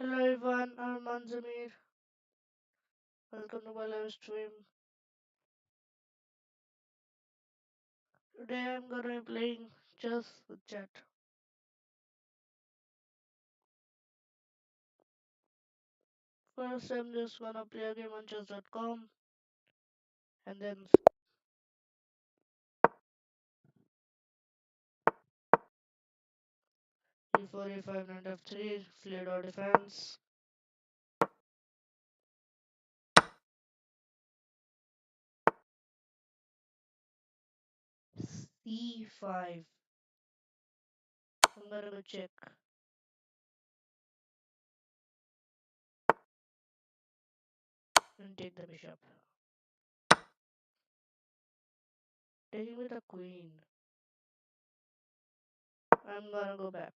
Hello everyone, I'm Manzamir. Welcome to my live stream. Today I'm gonna be playing chess with chat. First, I'm just gonna play a game on chess.com and then e4, e5, knight f3, flared or defense, c5. I'm gonna go check and take the bishop. Taking with a queen. I'm gonna go back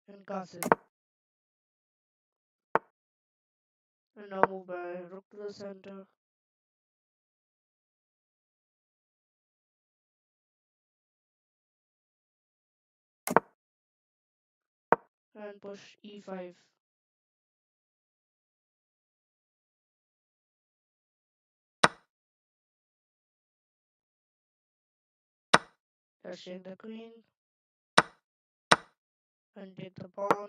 and castle. And now move my rook to the center and push e5. Let's take the queen and take the pawn.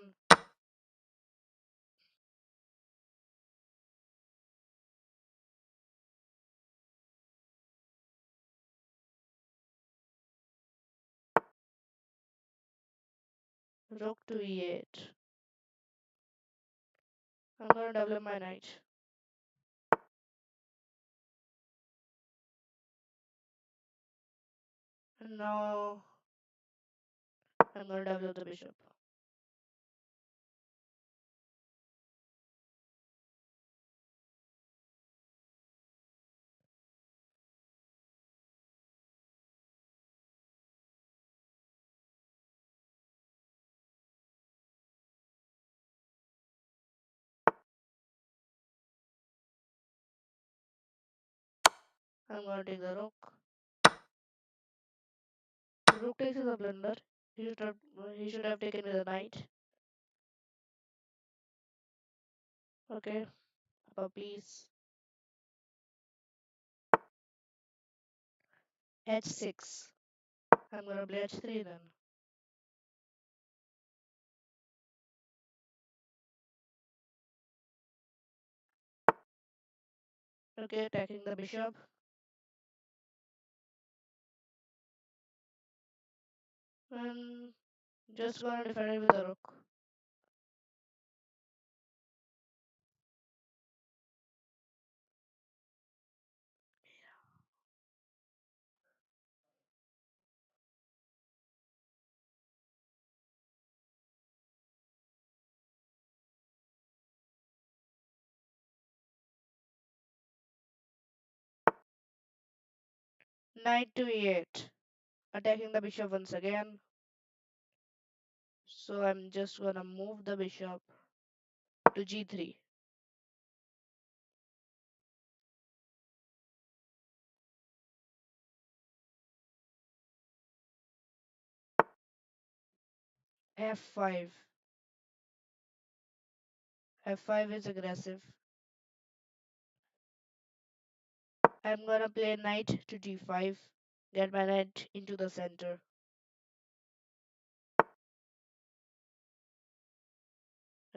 Rook to e8. I'm gonna develop my knight. And now I'm gonna develop the bishop. I'm gonna take the rook. The rook takes is a blunder. He should have taken with the knight. Okay, up a piece. h6. I'm gonna play h3 then. Okay, attacking the bishop. And just gonna defend it with the rook. Knight to e8. Attacking the bishop once again. So I'm just gonna move the bishop to g3. f5. f5 is aggressive. I'm gonna play knight to g5. Get my knight into the center.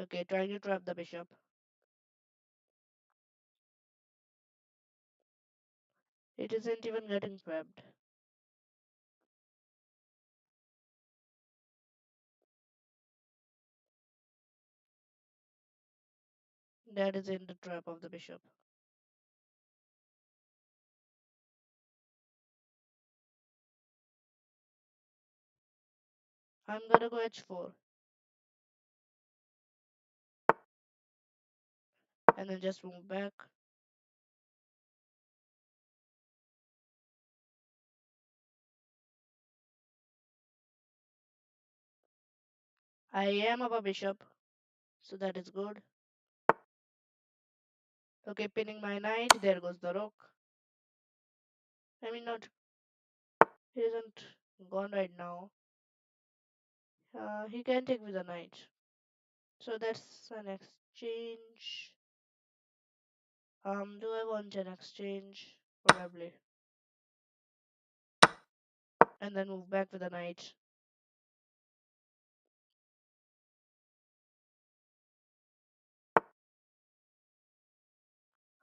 Okay, trying to trap the bishop. It isn't even getting trapped. That is in the trap of the bishop. I'm gonna go h4 and then just move back. I am up a bishop, so that is good. Okay, pinning my knight. There goes the rook. I mean, not. He isn't gone right now. He can take with a knight. So that's an exchange. Do I want an exchange? Probably. And then move back with a knight.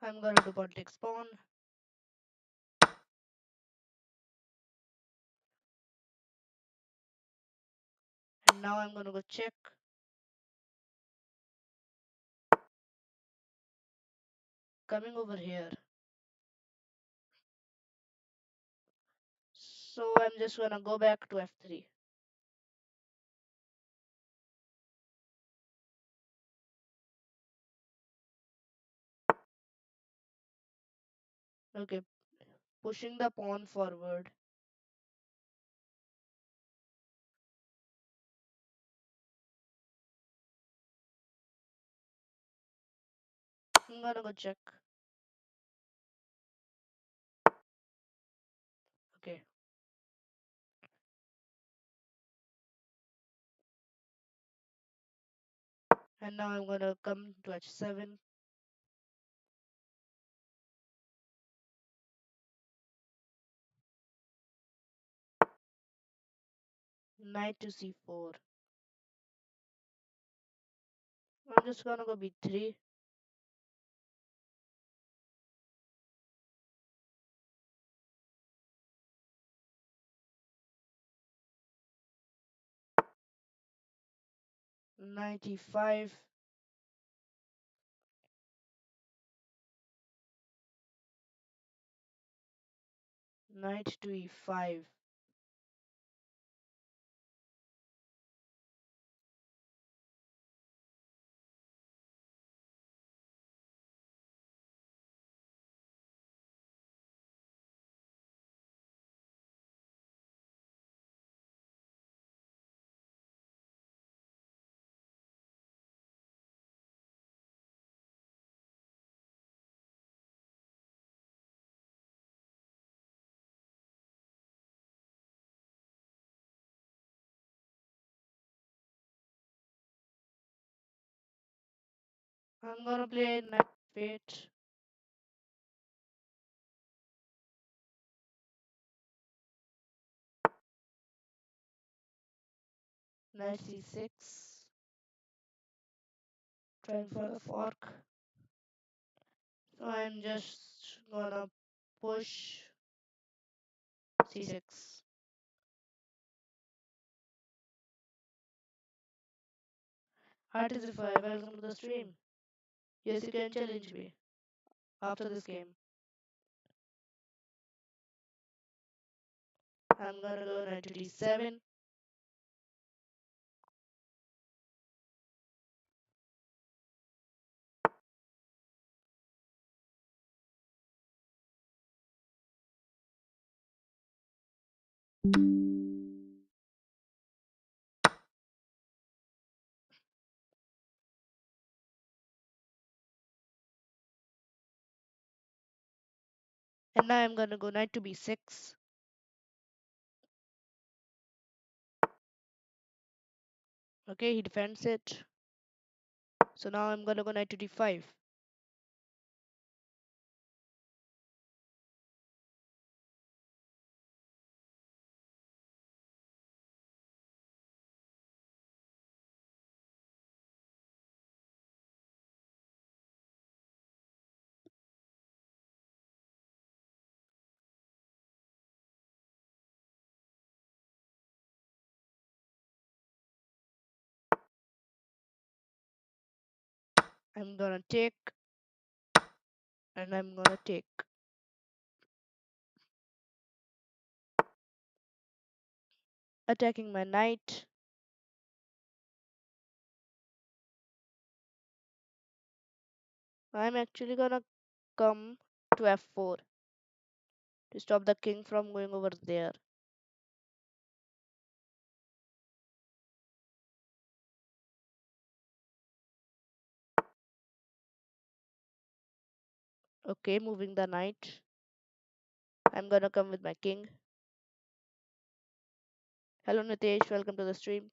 I'm gonna do pawn takes pawn. And now I'm gonna go check. Coming over here. So I'm just gonna go back to f3. Okay, pushing the pawn forward. I'm gonna go check. Okay. And now I'm gonna come to h7. Knight to c4. I'm just gonna go b3. Knight e5. Knight to e5. I'm gonna play knight f8. Knight c6. Trying for the fork. So I'm just gonna push c6. Heart is if welcome to the stream. Yes, you can challenge me after this game. I'm gonna go knight to d7. And now I'm gonna go knight to b6. Okay, he defends it. So now I'm gonna go knight to d5. I'm gonna take, and I'm gonna take. Attacking my knight. I'm actually gonna come to f4 to stop the king from going over there. Okay, moving the knight. I'm gonna come with my king. Hello Nitesh, welcome to the stream.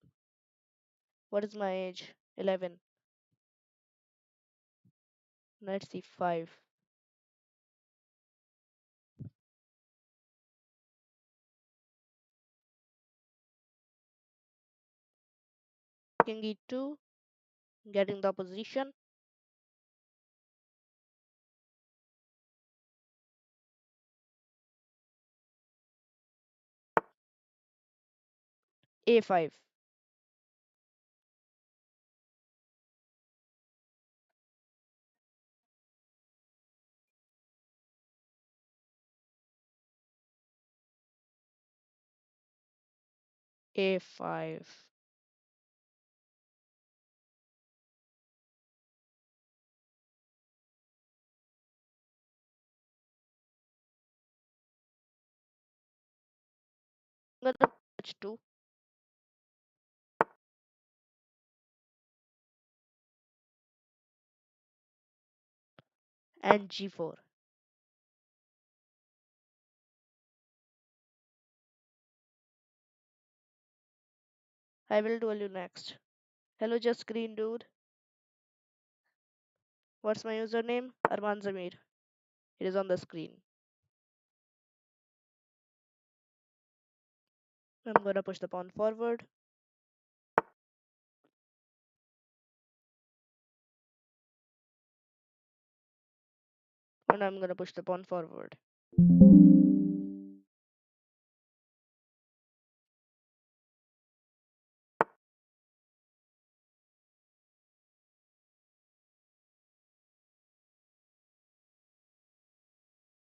What is my age? 11. Knight c5. King e2. Getting the position. a5. a5. I'm gonna h2 and g4. I will duel you next. Hello, just screen dude. What's my username? Arman Zamir. It is on the screen. I'm gonna push the pawn forward. And I'm gonna push the pawn forward.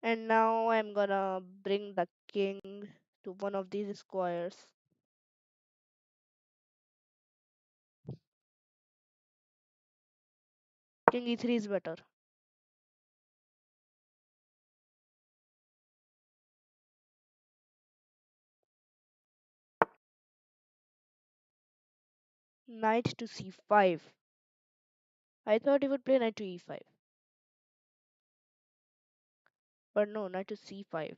And now I'm gonna bring the king to one of these squares. King e3 is better. Knight to c5. I thought he would play knight to e5. But no, knight to c5.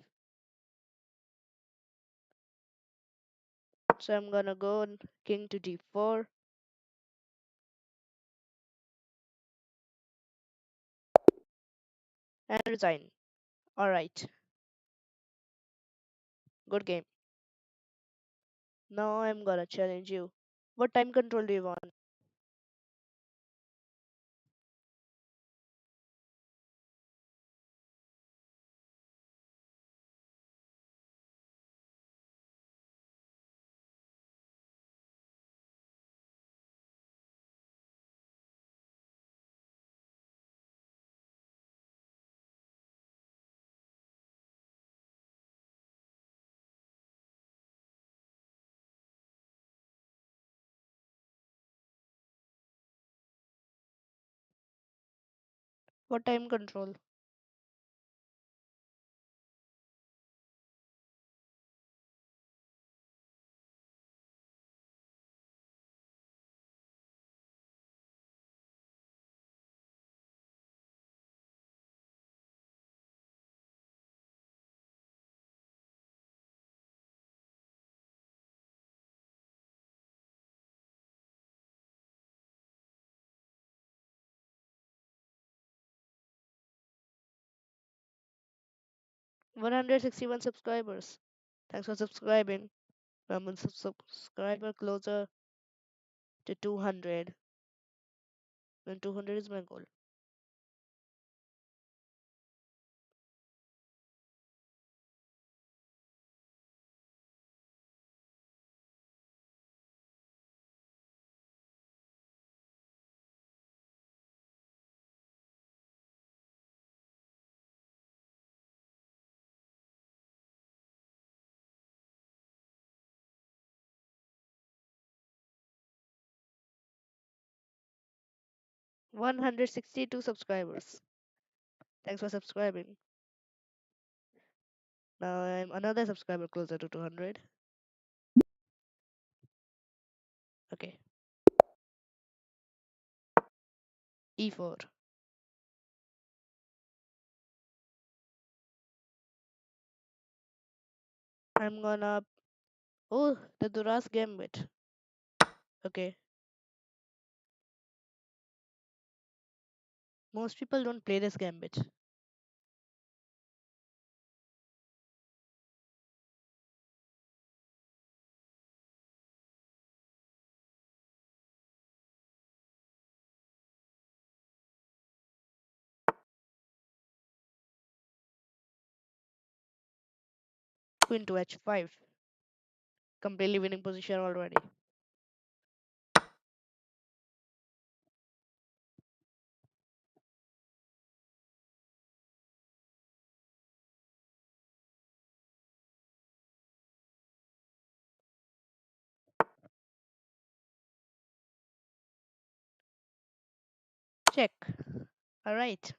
So I'm gonna go king to d4 and resign. Alright, good game. Now I'm gonna challenge you. What time control do you want? 161 subscribers. Thanks for subscribing. I'm a subscriber closer to 200. And 200 is my goal. - 162 subscribers. Thanks for subscribing. Now I'm another subscriber closer to 200. Okay. E4. I'm gonna. Oh, the Duras Gambit. Okay. Most people don't play this gambit. Queen to h5. Completely winning position already. Check. Alright.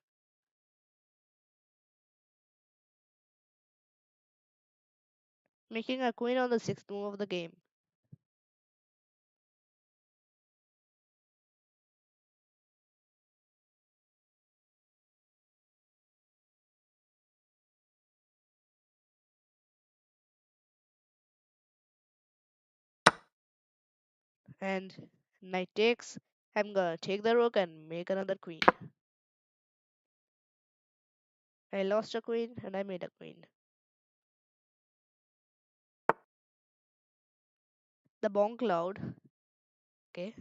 Making a queen on the sixth move of the game. And knight takes. I'm gonna take the rook and make another queen. I lost a queen and I made a queen. The bonk cloud. Okay.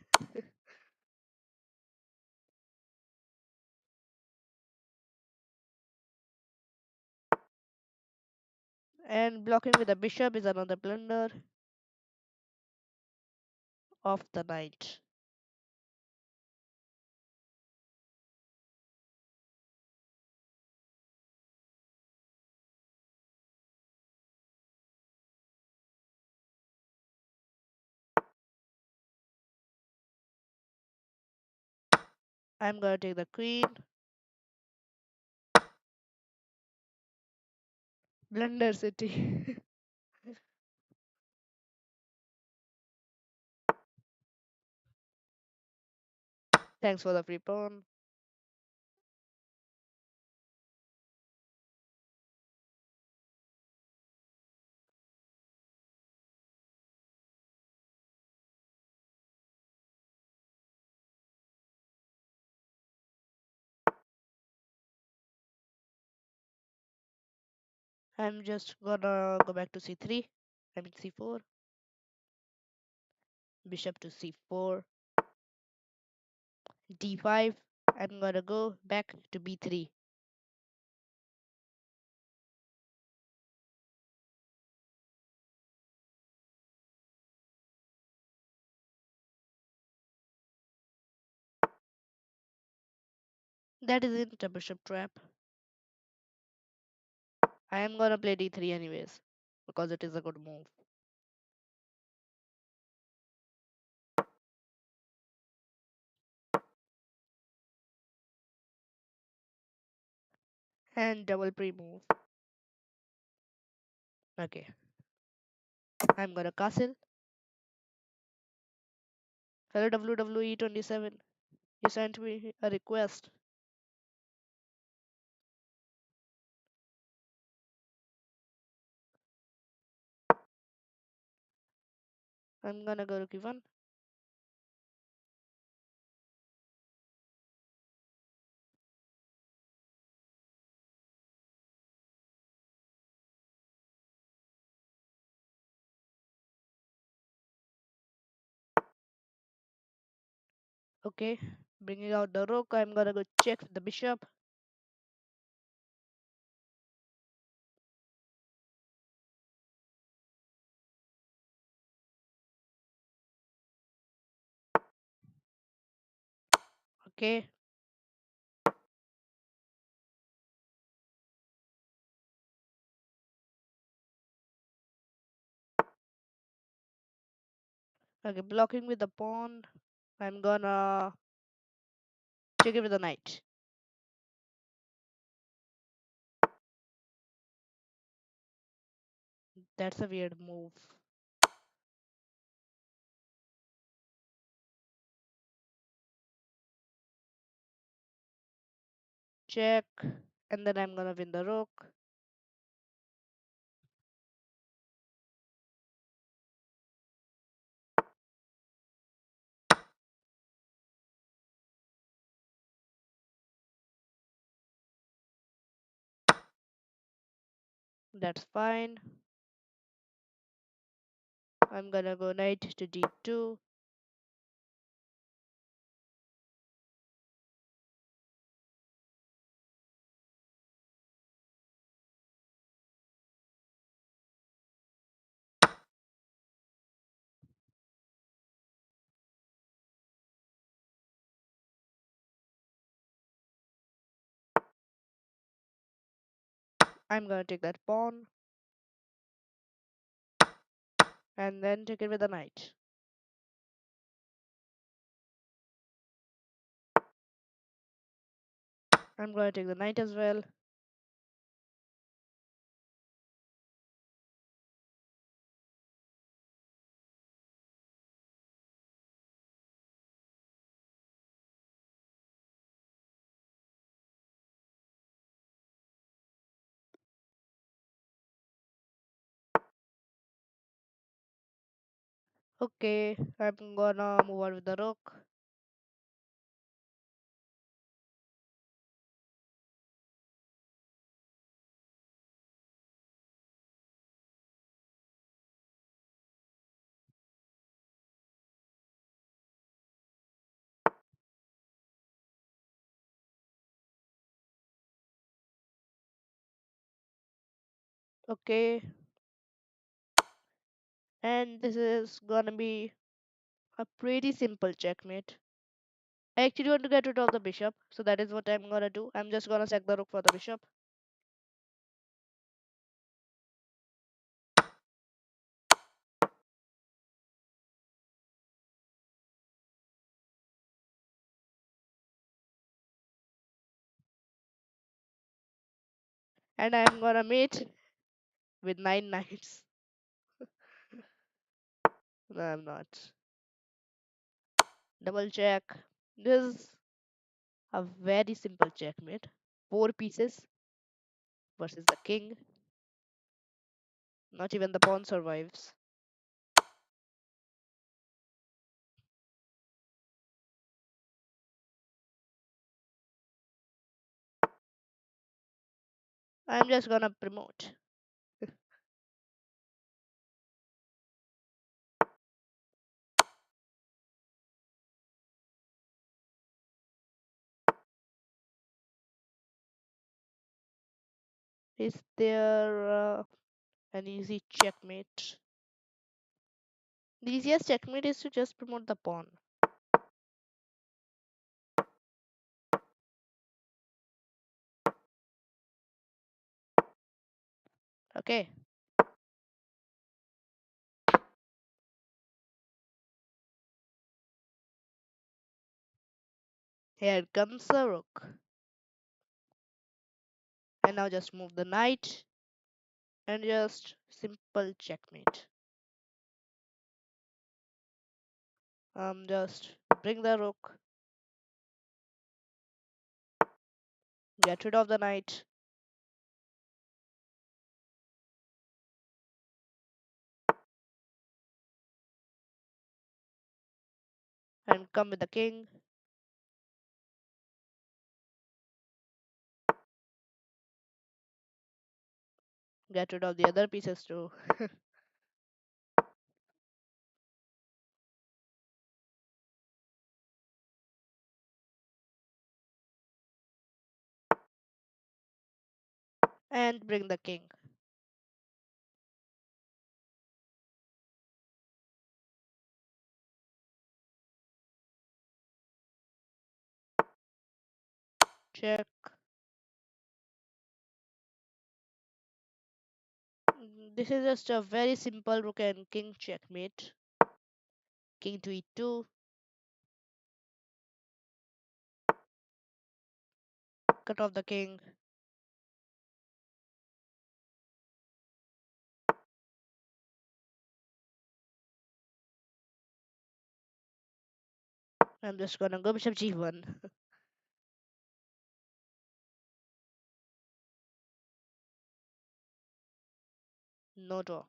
And blocking with a bishop is another blunder of the knight. I'm gonna take the queen. Blunder city. Thanks for the free pawn. I'm just gonna go back to c3. I mean c4. Bishop to c4. d5. I'm gonna go back to b3. That isn't a bishop trap. I am gonna play d3 anyways because it is a good move. And double pre-move. Okay. I'm gonna castle. Hello WWE 27. You sent me a request. I'm gonna go to Kivan. Okay. Bringing out the rook. I'm gonna go check the bishop. Okay. Okay. Blocking with the pawn. I'm gonna check it with the knight. That's a weird move. Check. And then I'm gonna win the rook. That's fine. I'm gonna go knight to d2. I'm gonna take that pawn and then take it with the knight. I'm gonna take the knight as well. Okay, I'm gonna move on with the rook. Okay, and this is gonna be a pretty simple checkmate. I actually want to get rid of the bishop, so that is what I'm gonna do. I'm just gonna sack the rook for the bishop. And I'm gonna mate with 9 knights. No, I'm not. Double check. This is a very simple checkmate. Four pieces versus the king. Not even the pawn survives. I'm just gonna promote. Is there an easy checkmate? The easiest checkmate is to just promote the pawn. Okay, here comes the rook. And now just move the knight and just simple checkmate. Just bring the rook, get rid of the knight, and come with the king. Get rid of the other pieces too. And bring the king. Check. This is just a very simple rook and king checkmate. King to e2. Cut off the king. I'm just gonna go bishop g1. No draw.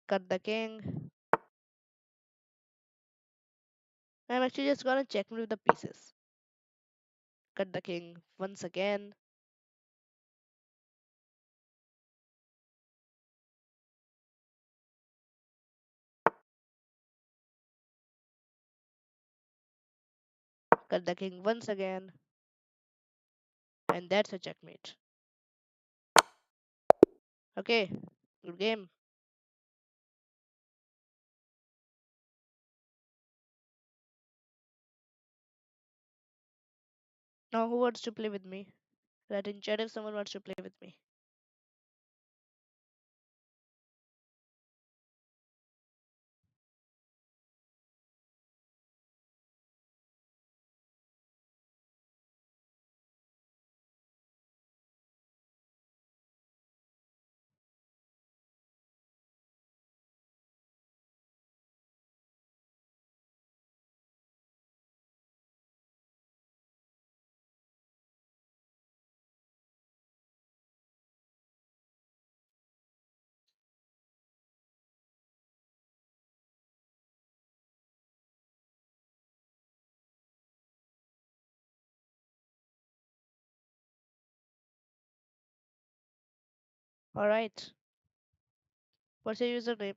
Cut the king. I'm actually just gonna check with the pieces. Cut the king once again. Cut the king once again. And that's a checkmate. Okay, good game. Now who wants to play with me? Write in chat if someone wants to play with me. Alright. What's your username?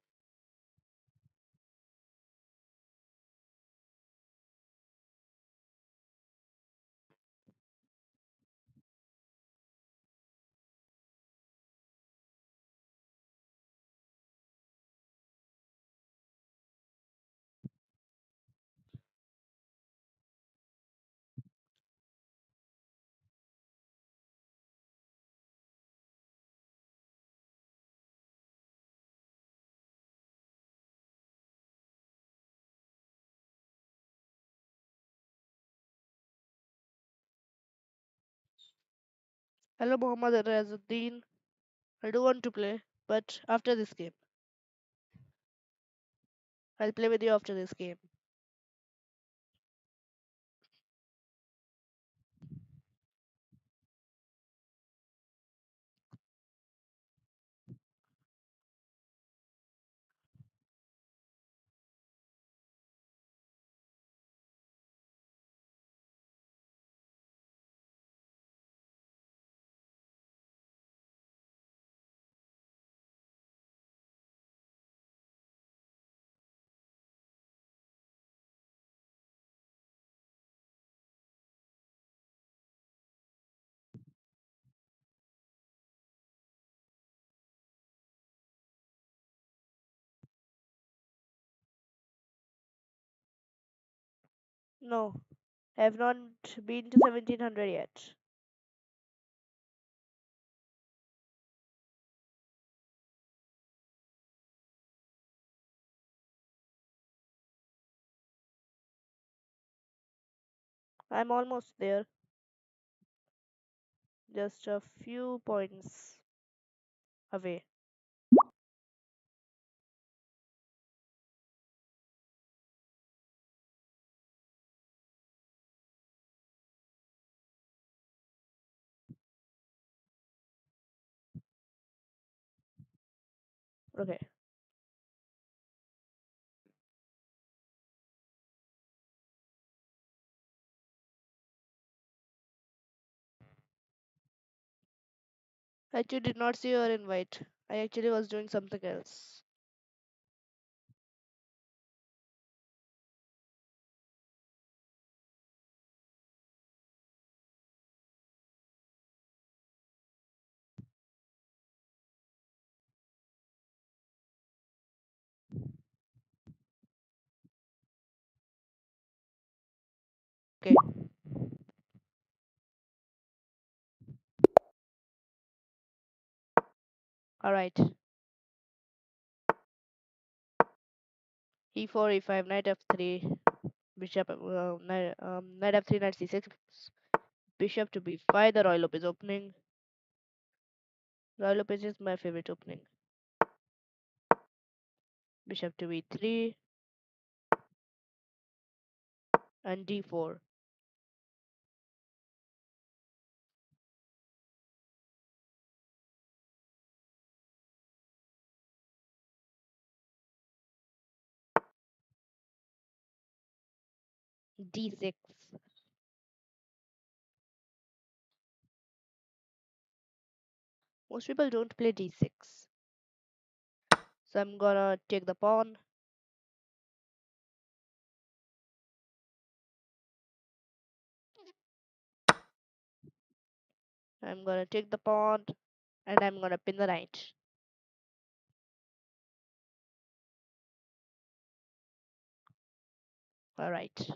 Hello Muhammad Razuddin. I do want to play, but after this game. I'll play with you after this game. No, I have not been to 1700 yet. I'm almost there, just a few points away. Okay. I actually did not see your invite. I actually was doing something else. Okay, alright. E4, E5, knight F3, bishop, knight F3, knight C6, bishop to B5. The Royal Loop is opening. Royal Loop is my favorite opening. Bishop to E3 and D4. D6. Most people don't play D6. So I'm gonna take the pawn. I'm gonna take the pawn and I'm gonna pin the knight. Alright.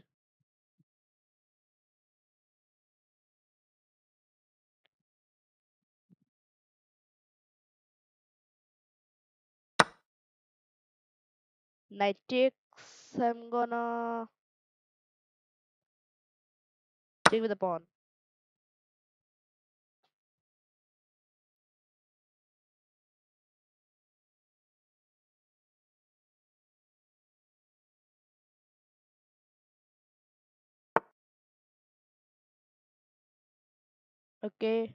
Knight takes. I'm gonna take with the pawn. Okay.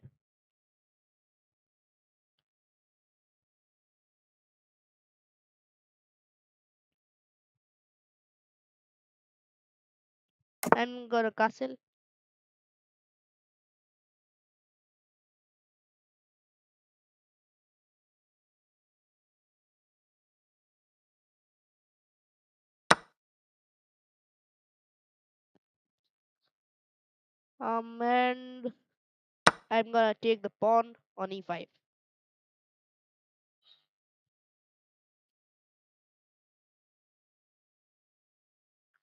I'm gonna castle. And I'm gonna take the pawn on e5.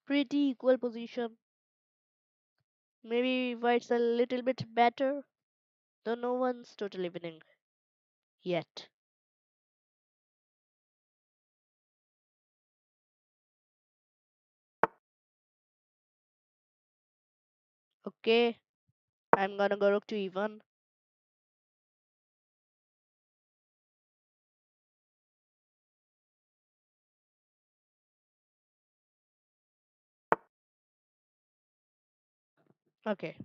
Pretty equal position. Maybe white's a little bit better, though no one's totally winning yet. Okay, I'm gonna go rook to e1. Okay,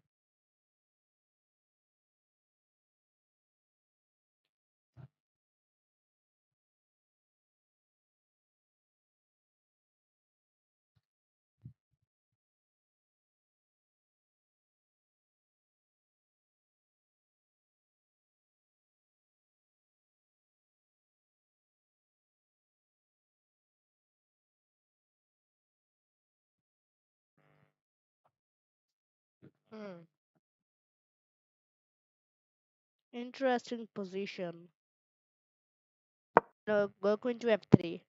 hmm. Interesting position. No, go queen to f3.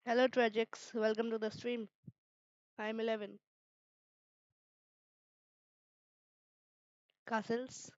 Hello, Tragics. Welcome to the stream. I'm 11. Castles.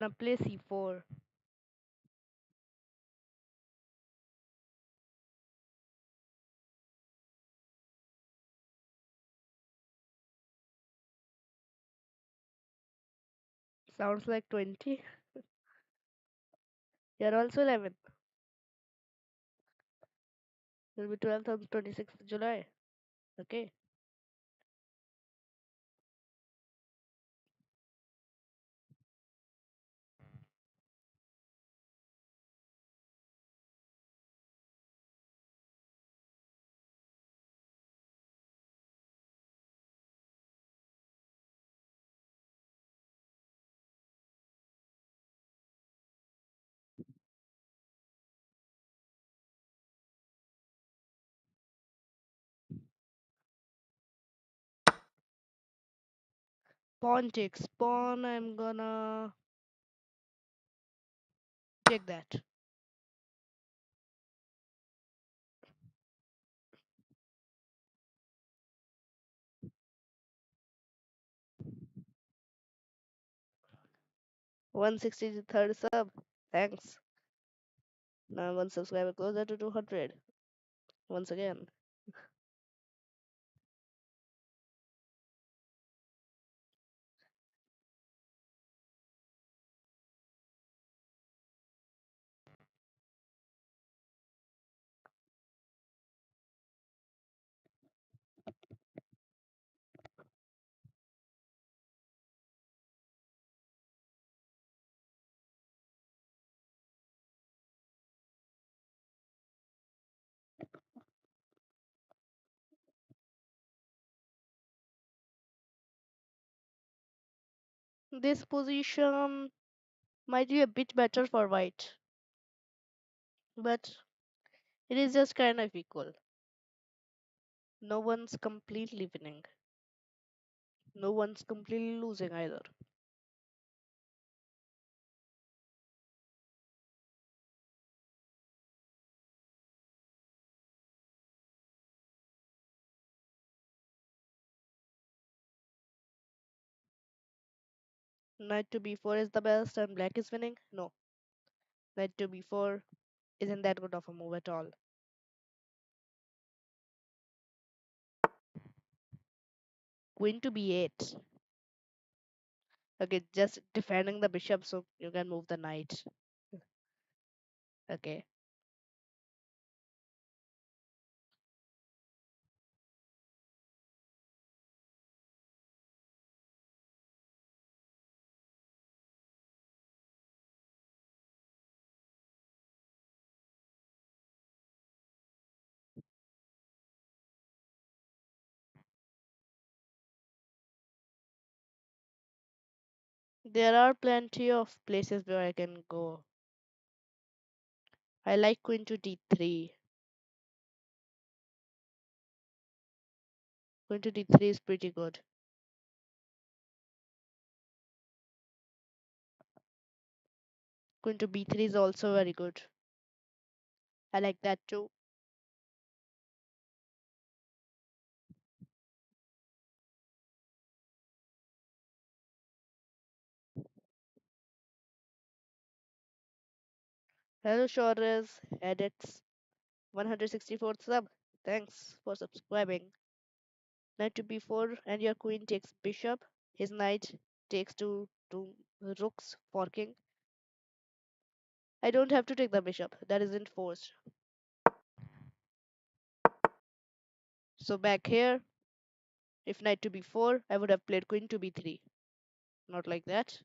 Now play c4. Sounds like 20. You're also 11. It'll be 12th on 26th July. Okay. Pawn takes pawn. I'm gonna check that. 163rd sub. Thanks. Now one subscriber closer to 200. Once again. This position might be a bit better for white, but it is just kind of equal. No one's completely winning. No one's completely losing either. Knight to b4 is the best and black is winning? No. Knight to b4 isn't that good of a move at all. Queen to b8. Okay, just defending the bishop so you can move the knight. Okay. There are plenty of places where I can go. I like queen to d3. Queen to d3 is pretty good. Queen to b3 is also very good. I like that too. Hello Shores, edits 164th sub. Thanks for subscribing. Knight to b4 and your queen takes bishop. His knight takes to rooks forking. I don't have to take the bishop. That isn't forced. So back here, if knight to b4, I would have played queen to b3. Not like that.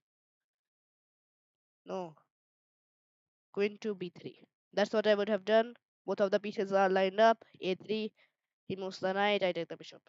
No, queen to b3. That's what I would have done. Both of the pieces are lined up. a3, he moves the knight, I take the bishop.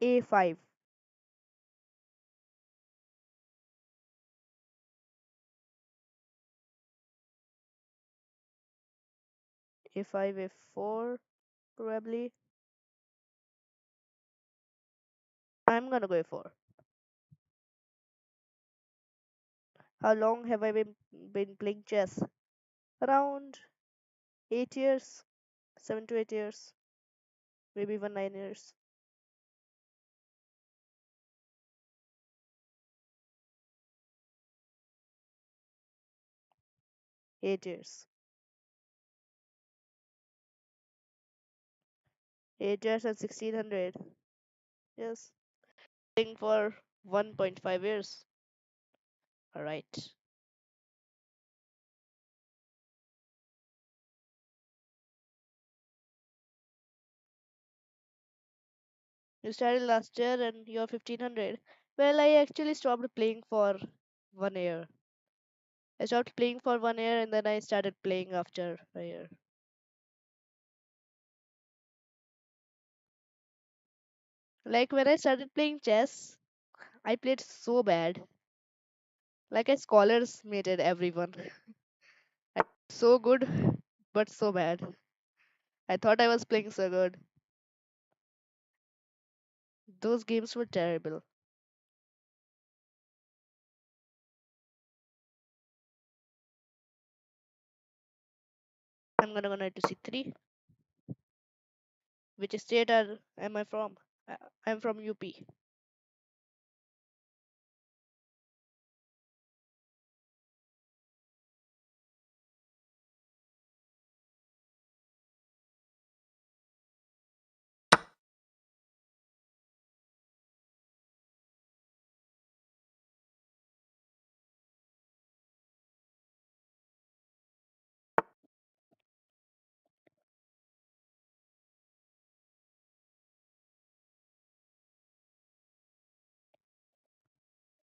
a5. a5, a4, probably. I'm gonna go a4. How long have I been playing chess? Around 8 years, 7 to 8 years, maybe even 9 years. 8 years. 8 years and 1600. Yes. Playing for 1.5 years. Alright. You started last year and you're 1500. Well, I actually stopped playing for 1 year. I stopped playing for 1 year and then I started playing after a year. Like when I started playing chess, I played so bad. Like I scholars mated everyone. So good, but so bad. I thought I was playing so good. Those games were terrible. I'm gonna go knight to c3. Which state am I from? I'm from UP.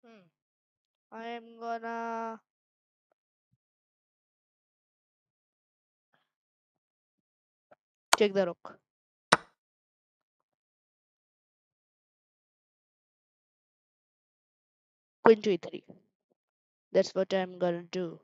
Hmm. I'm gonna take the rook. Queen to e3. That's what I'm gonna do.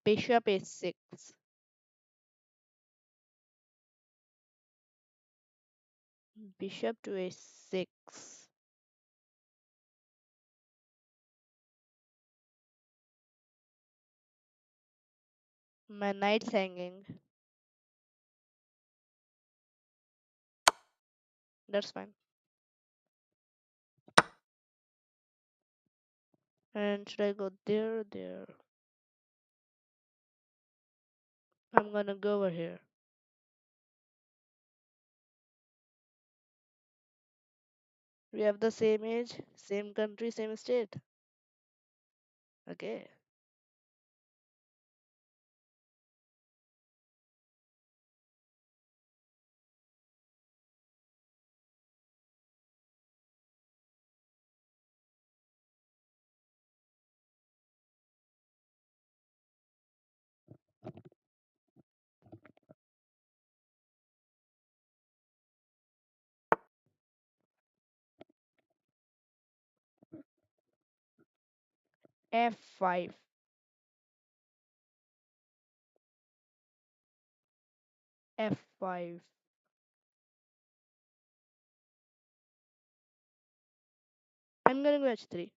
Bishop a6. Bishop to a6. My knight's hanging. That's fine. And should I go there or there? I'm gonna go over here. We have the same age, same country, same state. Okay. F5. F5. I'm gonna go h3.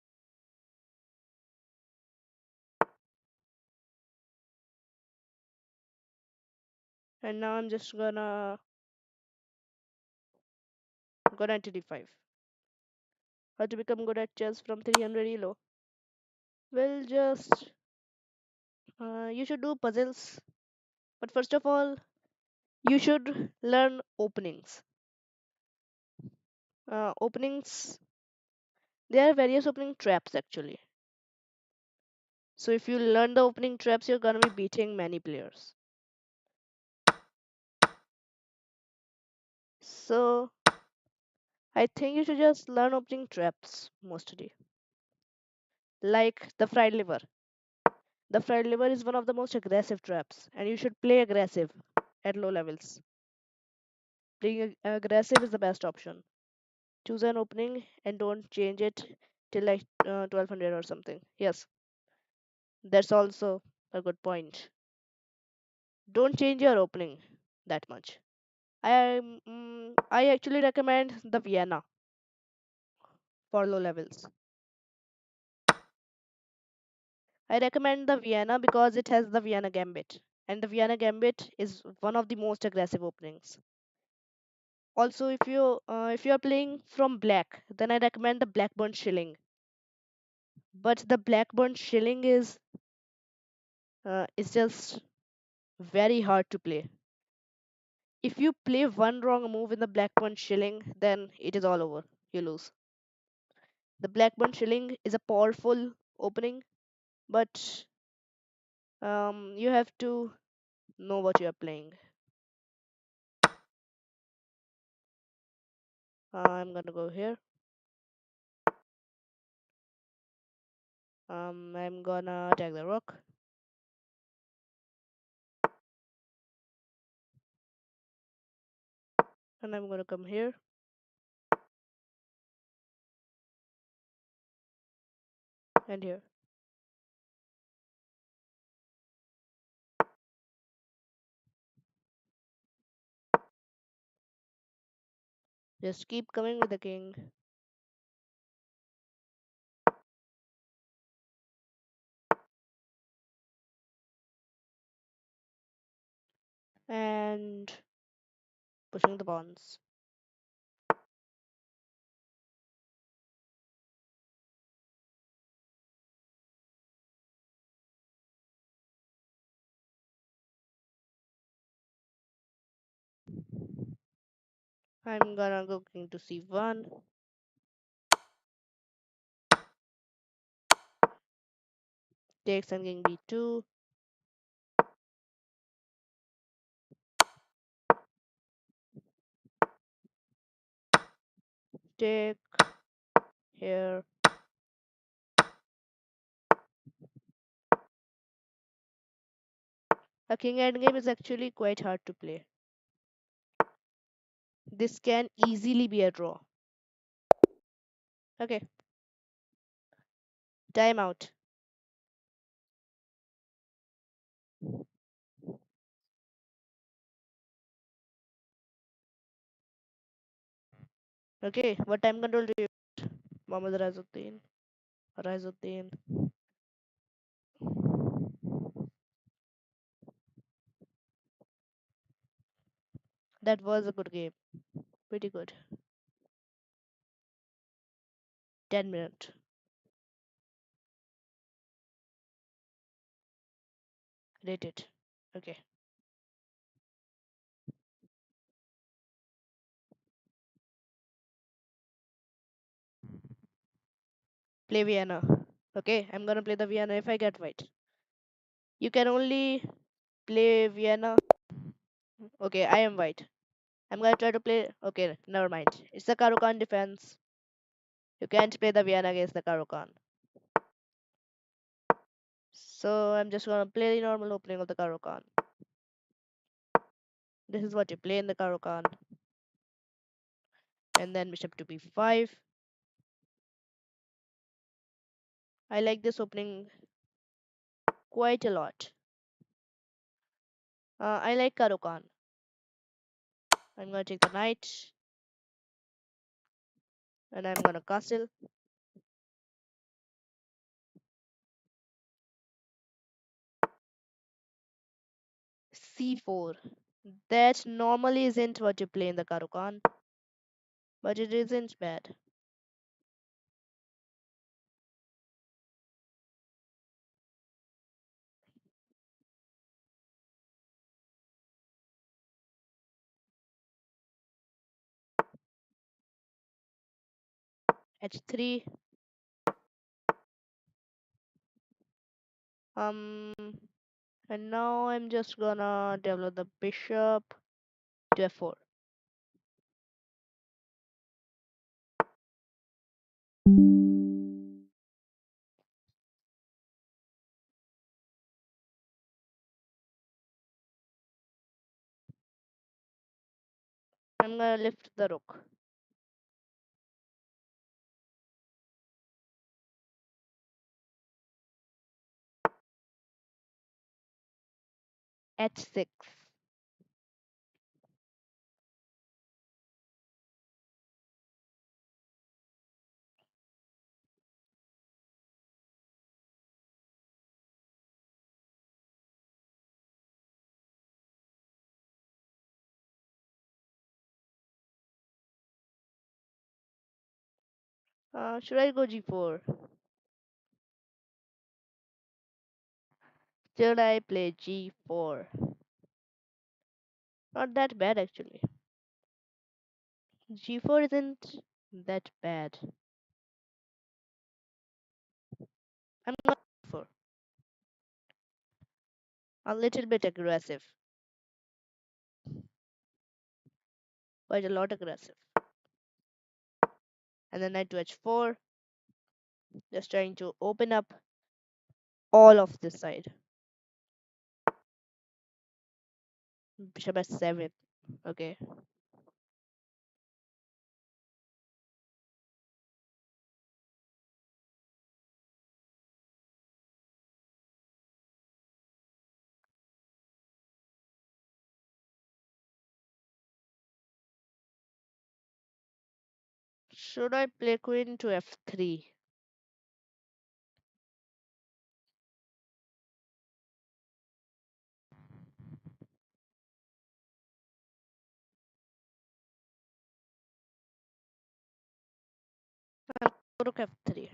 And now I'm just gonna go knight to d5. How to become good at chess from 300 elo? Well, just you should do puzzles. But first of all, you should learn openings. Openings, there are various opening traps actually. So if you learn the opening traps, you're gonna be beating many players. So I think you should just learn opening traps mostly. Like the fried liver. The fried liver is one of the most aggressive traps, and you should play aggressive at low levels. Playing aggressive is the best option. Choose an opening and don't change it till like 1200 or something. Yes, that's also a good point. Don't change your opening that much. I actually recommend the Vienna for low levels. I recommend the Vienna because it has the Vienna Gambit, and the Vienna Gambit is one of the most aggressive openings. Also, if you are playing from black, then I recommend the Blackburn Shilling. But the Blackburn Shilling is just very hard to play. If you play one wrong move in the Blackburn Shilling, then it is all over. You lose. The Blackburn Shilling is a powerful opening, but you have to know what you are playing. I'm gonna go here. I'm gonna attack the rook, and I'm gonna come here and here. Just keep coming with the king, and pushing the pawns. I'm gonna go king to c1, takes and king b2, take here. A king endgame is actually quite hard to play. This can easily be a draw. Okay, timeout. Okay, what time control do you Mohammad Razuddin? Razuddin. That was a good game. Pretty good. 10 minutes. Rate it. Okay. Play Vienna. Okay, I'm gonna play the Vienna if I get white. You can only play Vienna. Okay, I am white. I'm gonna try to play. Okay, never mind. It's the Karukan defense. You can't play the Vienna against the Karukan. So I'm just gonna play the normal opening of the Karukan. This is what you play in the Karukan. And then bishop to b5. I like this opening quite a lot. I like Karukan. I'm gonna take the knight. And I'm gonna castle. c4. That normally isn't what you play in the Karukan, but it isn't bad. h3. Um, and now I'm just gonna develop the bishop to f4. I'm gonna lift the rook. H6. Should I go g4? Should I play g4? Not that bad actually. G4 isn't that bad. I'm not for a little bit aggressive, quite a lot aggressive. And then knight to h4, just trying to open up all of this side. Bishop s7. Okay. Should I play queen to f3? Rook f3.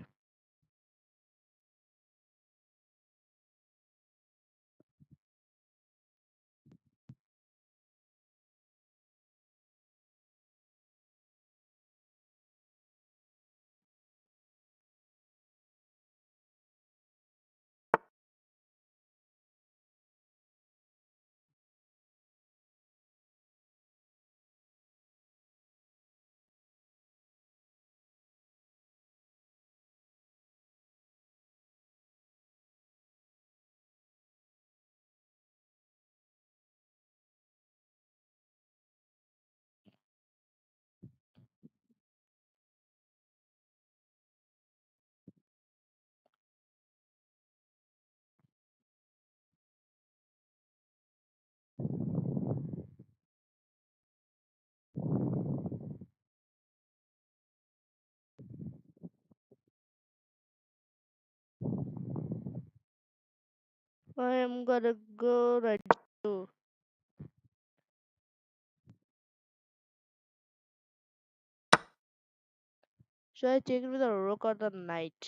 I am gonna go right to. Should I take it with the rook or the knight?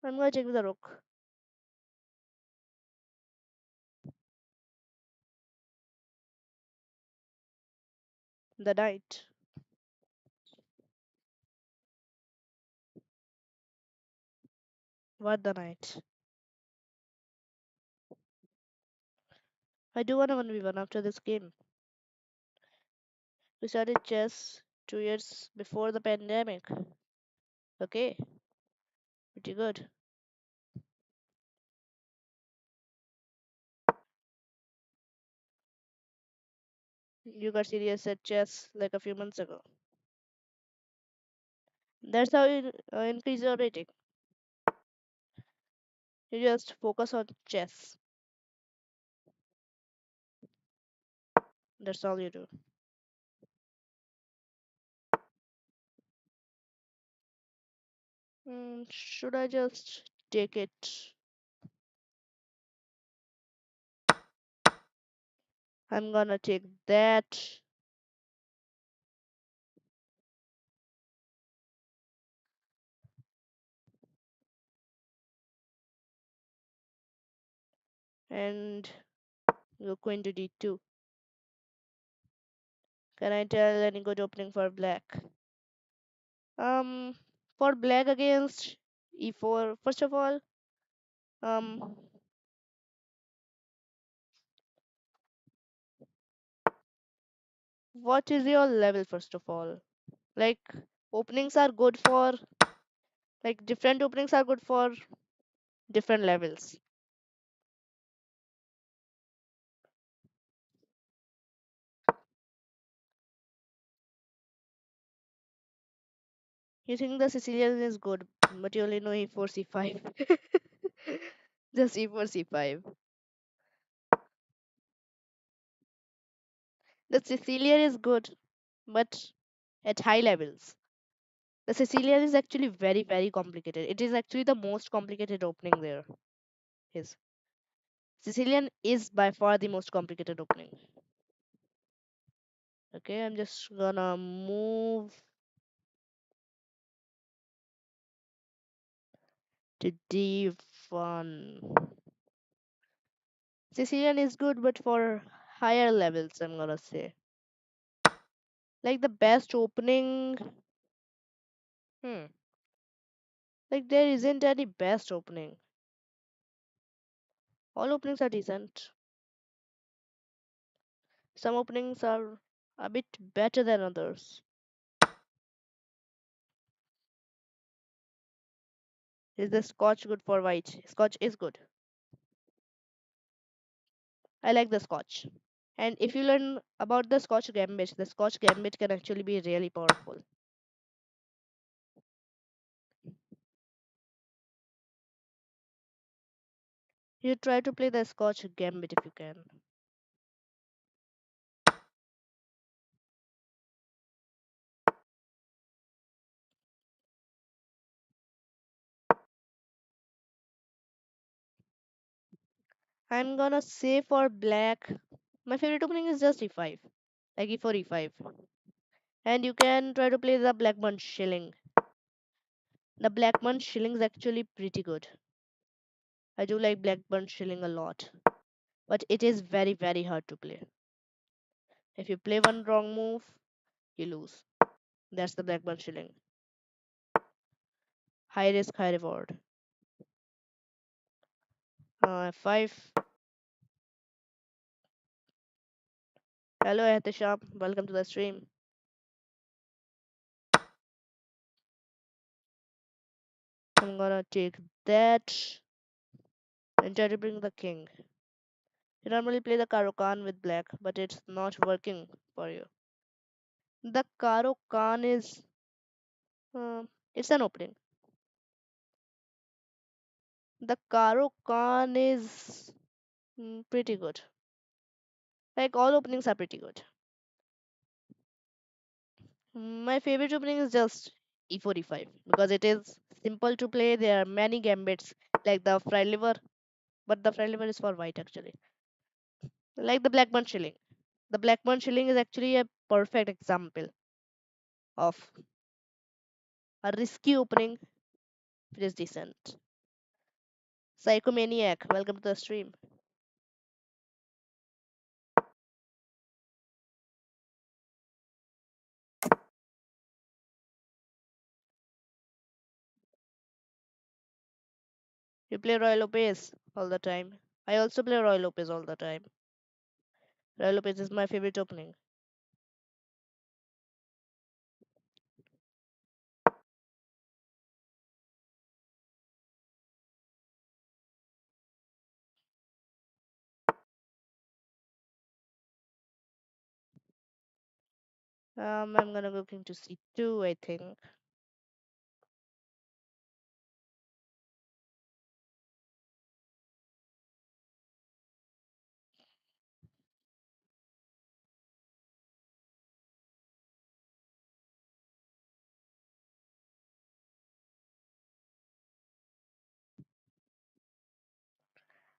I'm gonna take with the rook. The knight. What the knight? I do wanna 1v1 after this game. We started chess 2 years before the pandemic. Okay, pretty good. You got serious at chess like a few months ago. That's how you increase your rating. You just focus on chess. That's all you do. Should I just take it? I'm gonna take that. And Go queen to d2. Can I tell any good opening for black? Um, for black against e4, first of all, um, what is your level, first of all? Like, openings are good for, like, different openings are good for different levels. You think the Sicilian is good, but you only know e4, c5. Just e4, c5. The Sicilian is good, but at high levels. The Sicilian is actually very, very complicated. It is actually the most complicated opening there is. Sicilian is by far the most complicated opening. Okay, I'm just gonna move to d1. Sicilian is good, but for higher levels, I'm gonna say. Like the best opening, hmm, like there isn't any best opening. All openings are decent. Some openings are a bit better than others. Is the Scotch good for white? Scotch is good. I like the Scotch. And if you learn about the Scotch Gambit can actually be really powerful. You try to play the Scotch Gambit if you can. I'm gonna say for black, my favorite opening is just e5, like e4, e5. And you can try to play the Blackburn Shilling. The Blackburn Shilling is actually pretty good. I do like Blackburn Shilling a lot, but it is very, very hard to play. If you play one wrong move, you lose. That's the Blackburn Shilling. High risk, high reward. F5. Hello, Ehtisham. Welcome to the stream. I'm gonna take that and try to bring the king. You normally play the Karokan with black, but it's not working for you. The Karokan is, it's an opening. The Karokan is pretty good. Like all openings are pretty good. My favorite opening is just e4, e5 because it is simple to play. There are many gambits like the fried liver, but the fried liver is for white actually. Like the Blackburn Shilling. The Blackburn Shilling is actually a perfect example of a risky opening which is decent. Psychomaniac, welcome to the stream. You play Roy Lopez all the time. I also play Roy Lopez all the time. Roy Lopez is my favorite opening. I'm gonna go king to c2, I think.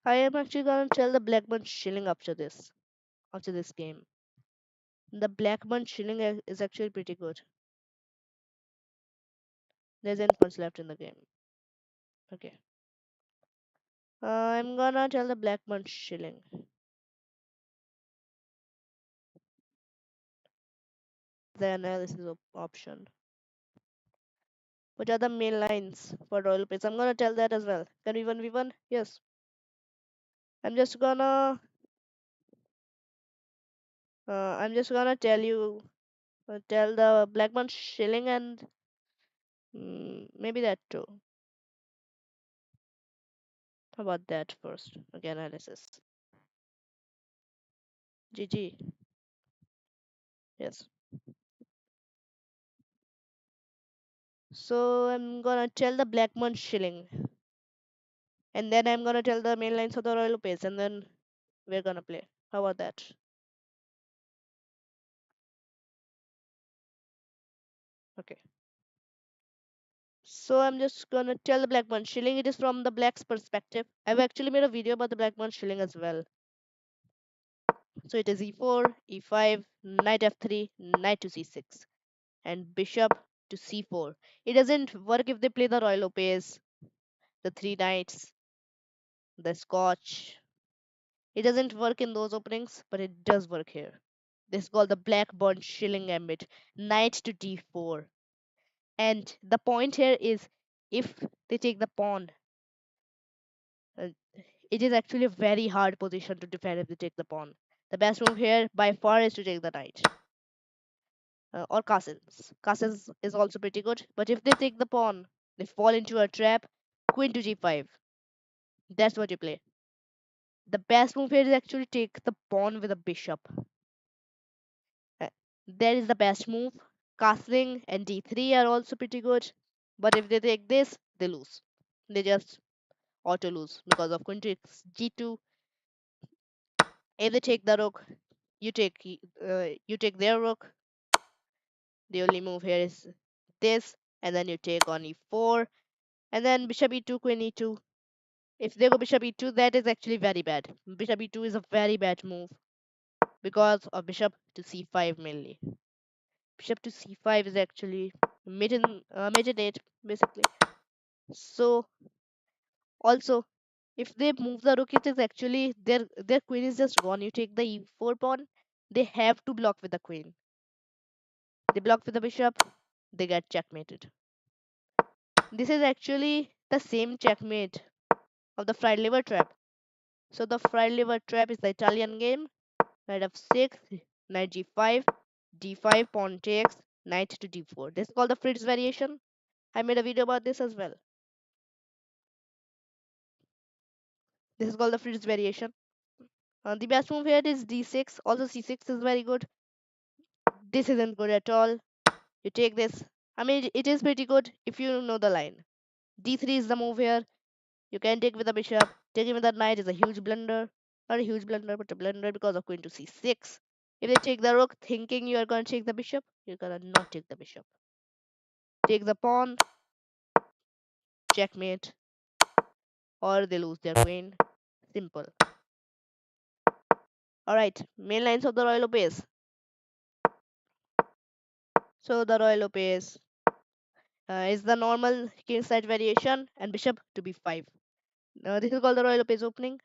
I am actually gonna tell the Blackburn Shilling after this game. The Blackburn Shilling is actually pretty good. There's 8 points left in the game. Okay. I'm gonna tell the Blackburn Shilling. the analysis option. Which are the main lines for royal pace? I'm gonna tell that as well. Can we 1v1? Yes. I'm just gonna tell you tell the Blackburn shilling and maybe that too. How about that first? Okay, analysis. GG. Yes. So I'm gonna tell the Blackburn shilling, and then I'm gonna tell the main lines of the royal pace, and then we're gonna play. How about that? Okay. So I'm just gonna tell the Blackburn shilling. It is from the black's perspective. I've actually made a video about the Blackburn shilling as well. So it is e4, e5, knight f3, knight to c6, and bishop to c4. It doesn't work if they play the royal pace, the three knights, the scotch. It doesn't work in those openings, but it does work here. This is called the Blackburn shilling gambit, knight to d4. And the point here is if they take the pawn, uh, it is actually a very hard position to defend if they take the pawn. The best move here by far is to take the knight or castles. Castles is also pretty good, but if they take the pawn, they fall into a trap. Queen to g5. That's what you play. The best move here is actually take the pawn with a bishop. Uh, That is the best move. Castling and d3 are also pretty good, but if they take this, they lose. They just auto lose because of queen takes g2. If they take the rook, you take their rook. The only move here is this, and then you take on e4, and then bishop e2, queen e2. If they go bishop e2, that is actually very bad. Bishop e2 is a very bad move because of bishop to c5 mainly. Bishop to c5 is actually mid 8 basically. So also, if they move the rook, it is actually their queen is just gone. You take the e4 pawn, they have to block with the queen. They block with the bishop, they get checkmated. This is actually the same checkmate of the fried liver trap. So the fried liver trap is the Italian game. Knight f6, knight g5, d5, pawn takes, knight to d4. This is called the Fritz variation. I made a video about this as well. This is called the Fritz variation. The best move here is d6. Also c6 is very good. This isn't good at all. You take this. I mean, it is pretty good if you know the line. d3 is the move here. You can take with the bishop. Taking with the knight is a huge blunder. Not a huge blunder, but a blunder because of queen to c6. If they take the rook thinking you are going to take the bishop, you're going to not take the bishop. Take the pawn, checkmate, or they lose their queen. Simple. Alright, main lines of the Royal Pace. So the Royal Pace is the normal king side variation and bishop to b5. This is called the Royal Pace opening.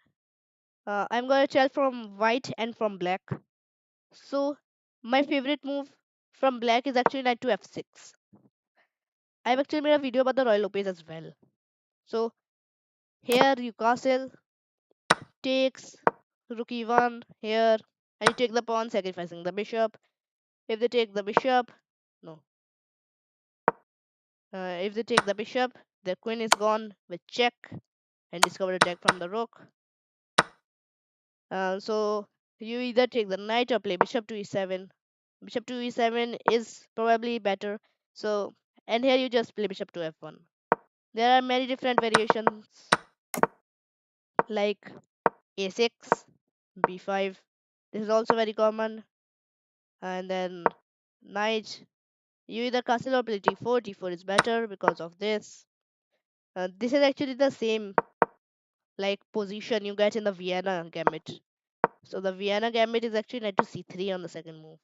I'm going to tell from white and from black. So my favorite move from black is actually knight to f6. I've actually made a video about the Royal Lopez as well. So here you castle, takes, rook e1 here, and you take the pawn, sacrificing the bishop. If they take the bishop, no. If they take the bishop, the queen is gone with check and discover attack from the rook. So you either take the knight or play bishop to e7. Bishop to e7 is probably better. So and here you just play bishop to f1. There are many different variations like a6, b5. This is also very common. And then knight, you either castle or play d4. D4 is better because of this. This is actually the same like position you get in the Vienna gambit. So the Vienna gambit is actually knight to c3 on the second move.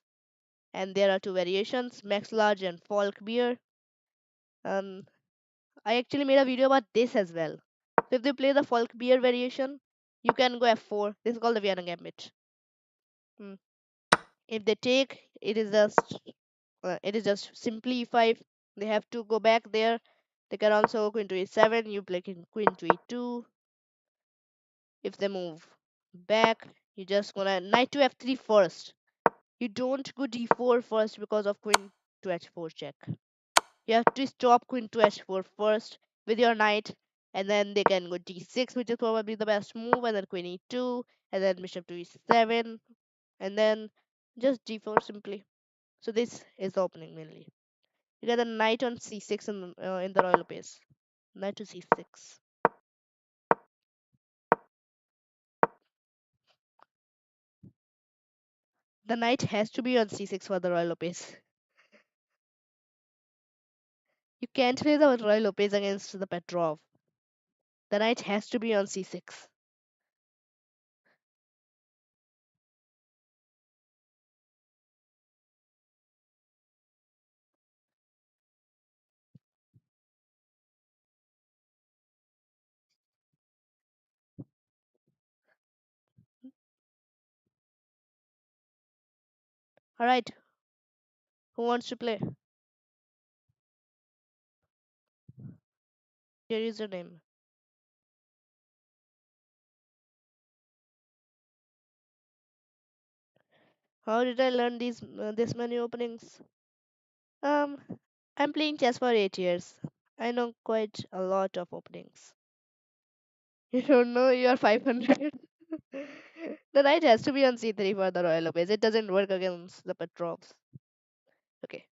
And there are two variations, max large and folk beer. Um, I actually made a video about this as well. So if they play the folk beer variation, you can go f4. This is called the Vienna gambit. Hmm. If they take, it is just It is just simply e5. They have to go back there. They can also queen to e7. You play queen to e2. If they move back, you just gonna knight to f3 first. You don't go d4 first because of queen to h4 check. You have to stop queen to h4 first with your knight, and then they can go d6, which is probably the best move, and then queen e2, and then bishop to e7, and then just d4 simply. So this is the opening mainly. You get a knight on c6 in the royal pace. Knight to c6. The knight has to be on c6 for the royal pace. You can't play the royal pace against the Petrov. The knight has to be on c6. All right, who wants to play? Here is your name. How did I learn this many openings? Um, I'm playing chess for 8 years. I know quite a lot of openings. You don't know you are 500. The knight has to be on c3 for the royal base. It doesn't work against the Petrovs. Okay.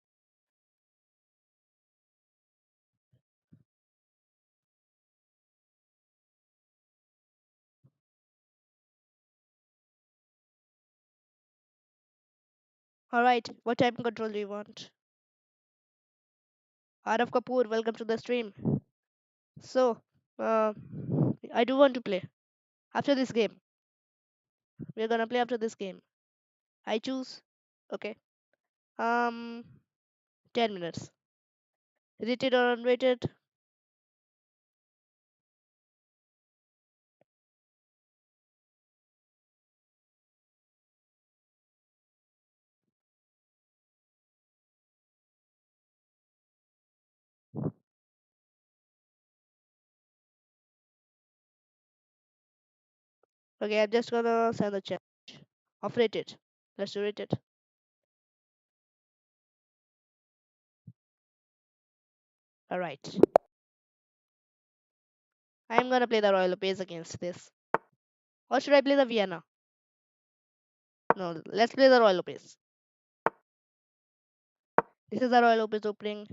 All right. What time control do you want? Arav Kapoor, welcome to the stream. So, uh, I do want to play after this game. We're gonna play after this game. I choose. Okay. Um, 10 minutes. Rated or unrated? Okay, I'm just gonna send the chat. Off rated. Let's do rated. All right. I'm gonna play the Royal Pace against this. Or should I play the Vienna? No, let's play the Royal Pace. This is the Royal Pace opening.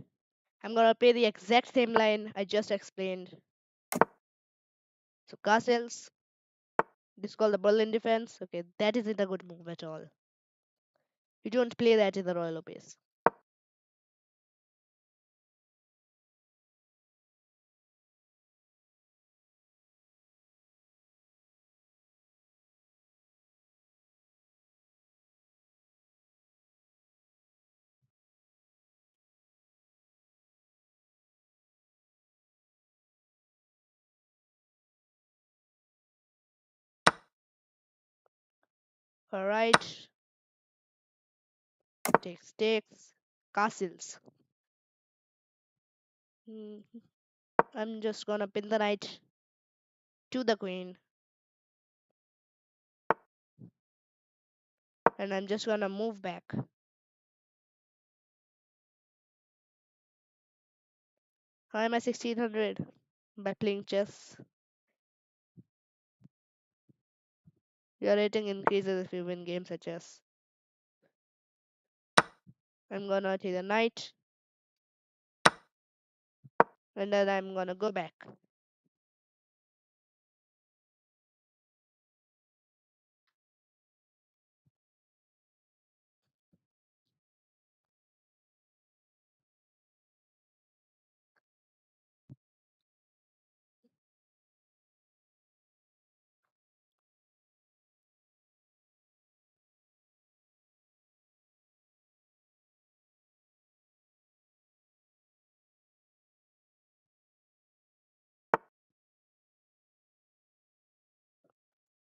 I'm gonna play the exact same line I just explained. So castles. This is called the Berlin defense. Okay, that isn't a good move at all. You don't play that in the Royal Pace. All right. Takes. Castles. Hmm, I'm just gonna pin the knight to the queen, and I'm just gonna move back. How am I 1600? By playing chess. Your rating increases if you win games at chess. I'm gonna take the knight, and then I'm gonna go back.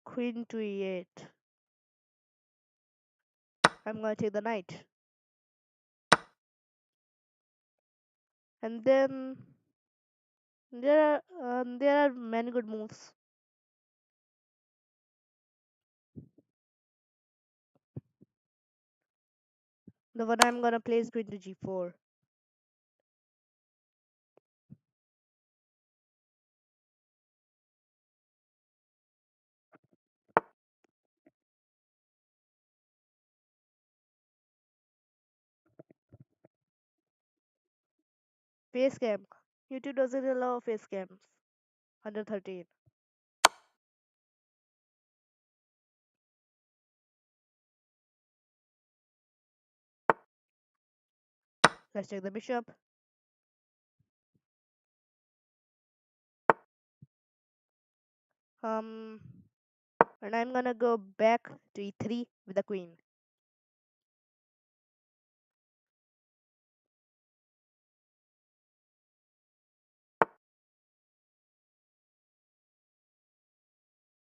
Queen to e8. I'm gonna take the knight. And then there are many good moves. The one I'm gonna play is queen to g4. Face cam. YouTube doesn't allow face cams under 13. Let's check the bishop. Um, and I'm gonna go back to e3 with the queen.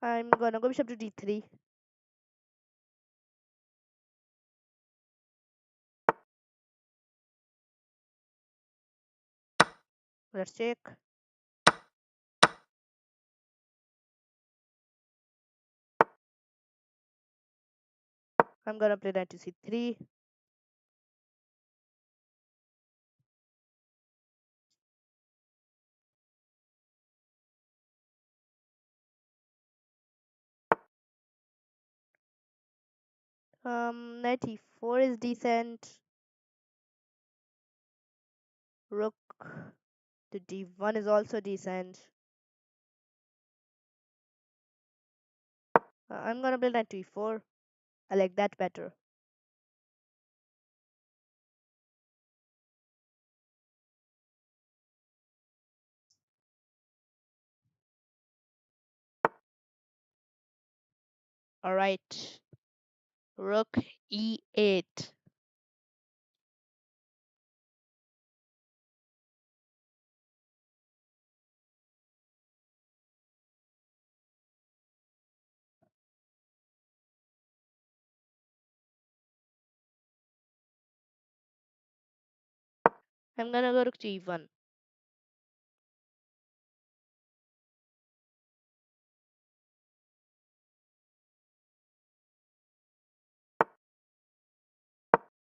I'm gonna go bishop to d3. Let's check. I'm gonna play knight to c3. Knight e4 is decent. Rook to d1 is also decent. I'm gonna play knight to e4. I like that better. Alright. Rook e8. I'm gonna go rook to e1.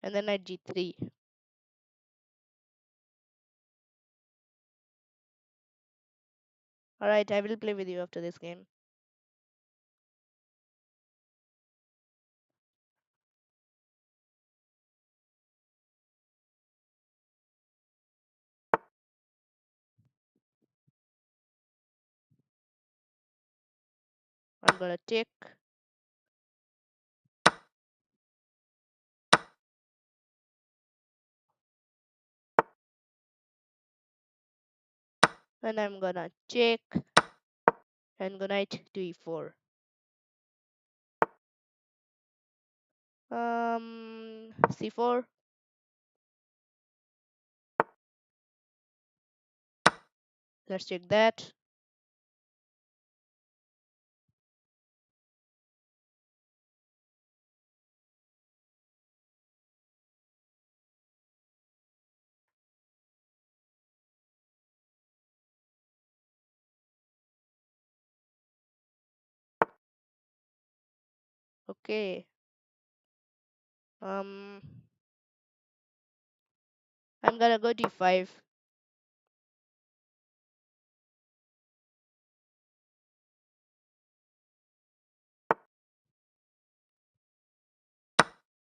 And then knight g3. Alright, I will play with you after this game. I'm gonna take. And I'm gonna check and go knight to e4. C4. Let's check that. Okay. Um, I'm gonna go d5.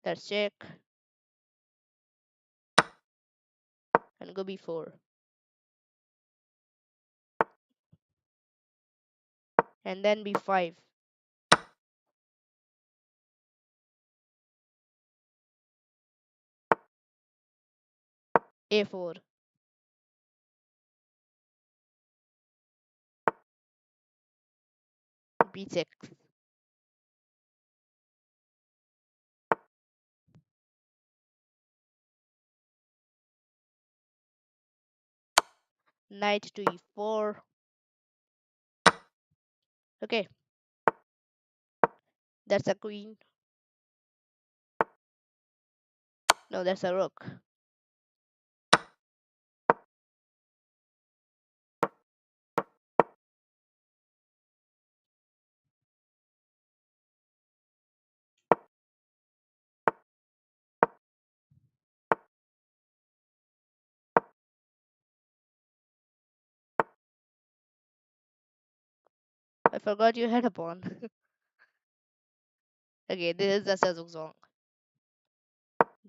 Let's check and go b4. And then b5. A4. B6. Knight to e4. Okay, that's a queen. No, that's a rook. forgot you had a pawn. Okay, this is just a zugzwang.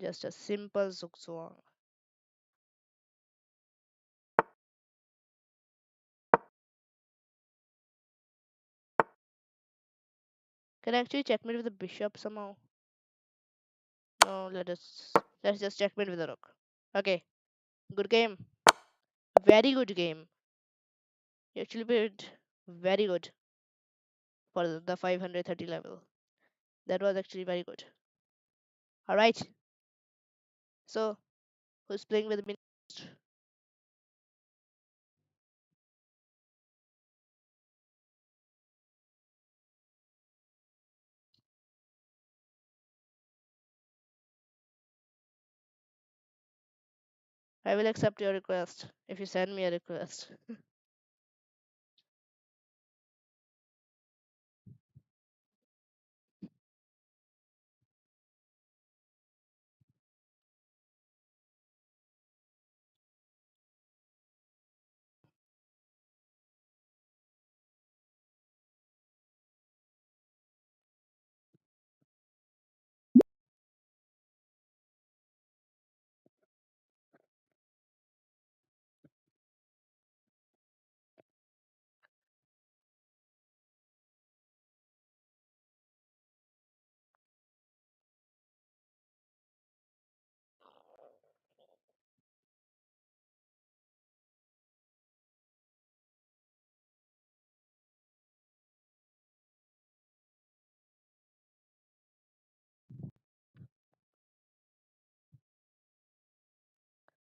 Just a simple zugzwang. Can I actually checkmate with the bishop somehow? No, let's just checkmate with the rook. Okay, good game. Very good game. You actually played very good for the 530 level. That was actually very good. All right. So, who's playing with me next? I will accept your request if you send me a request.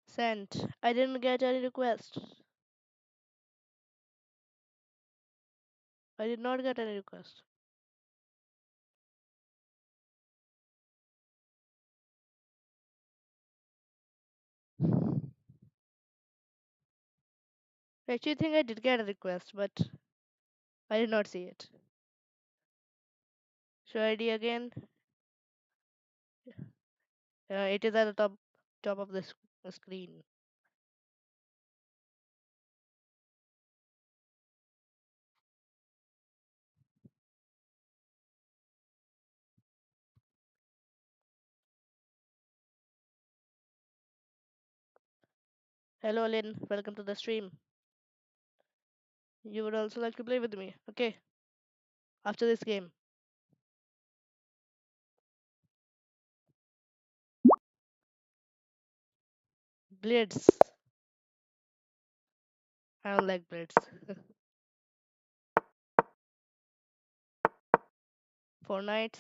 Sent. I didn't get any request. I did not get any request. I actually think I did get a request, but I did not see it. Should I do again? It is at the top of the screen. Hello, Lynn. Welcome to the stream. You would also like to play with me? Okay. After this game, blitz. I don't like blitz. Four knights.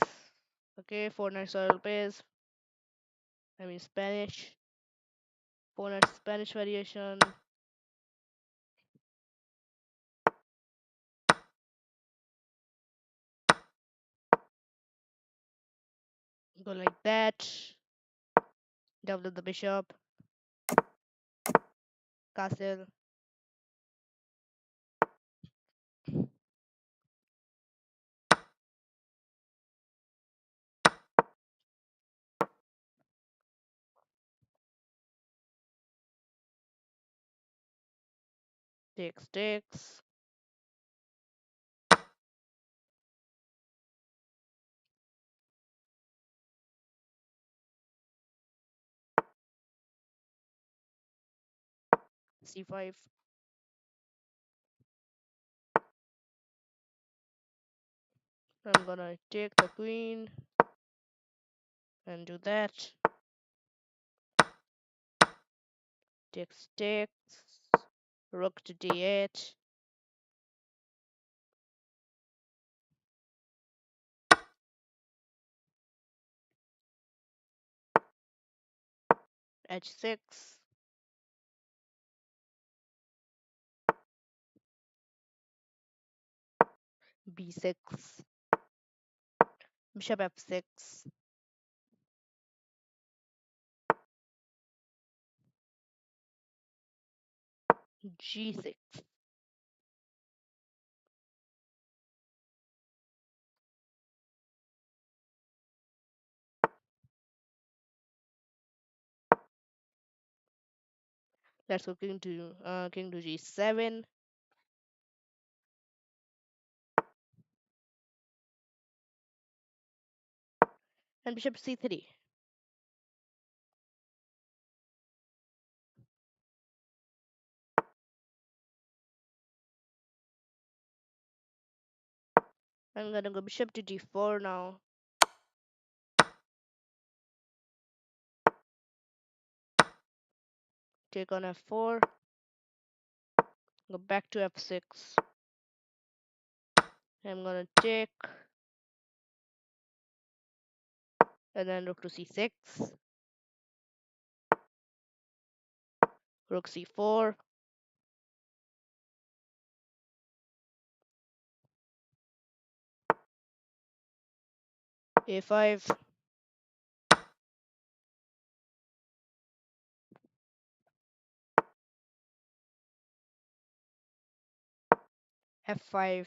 Okay, four knights royal pace. I mean Spanish. Four knights Spanish variation. Go like that. Double the bishop. Castle. Takes, takes. C5. I'm gonna take the queen and do that. Takes, takes. Rook to d8. H6. B6. Bishop f6. G6. Let's go king to g7. and bishop c3. I'm gonna go bishop to d4 now. Take on f4. Go back to f6. I'm gonna take, and then rook to c6. Rook c4. a5. f5.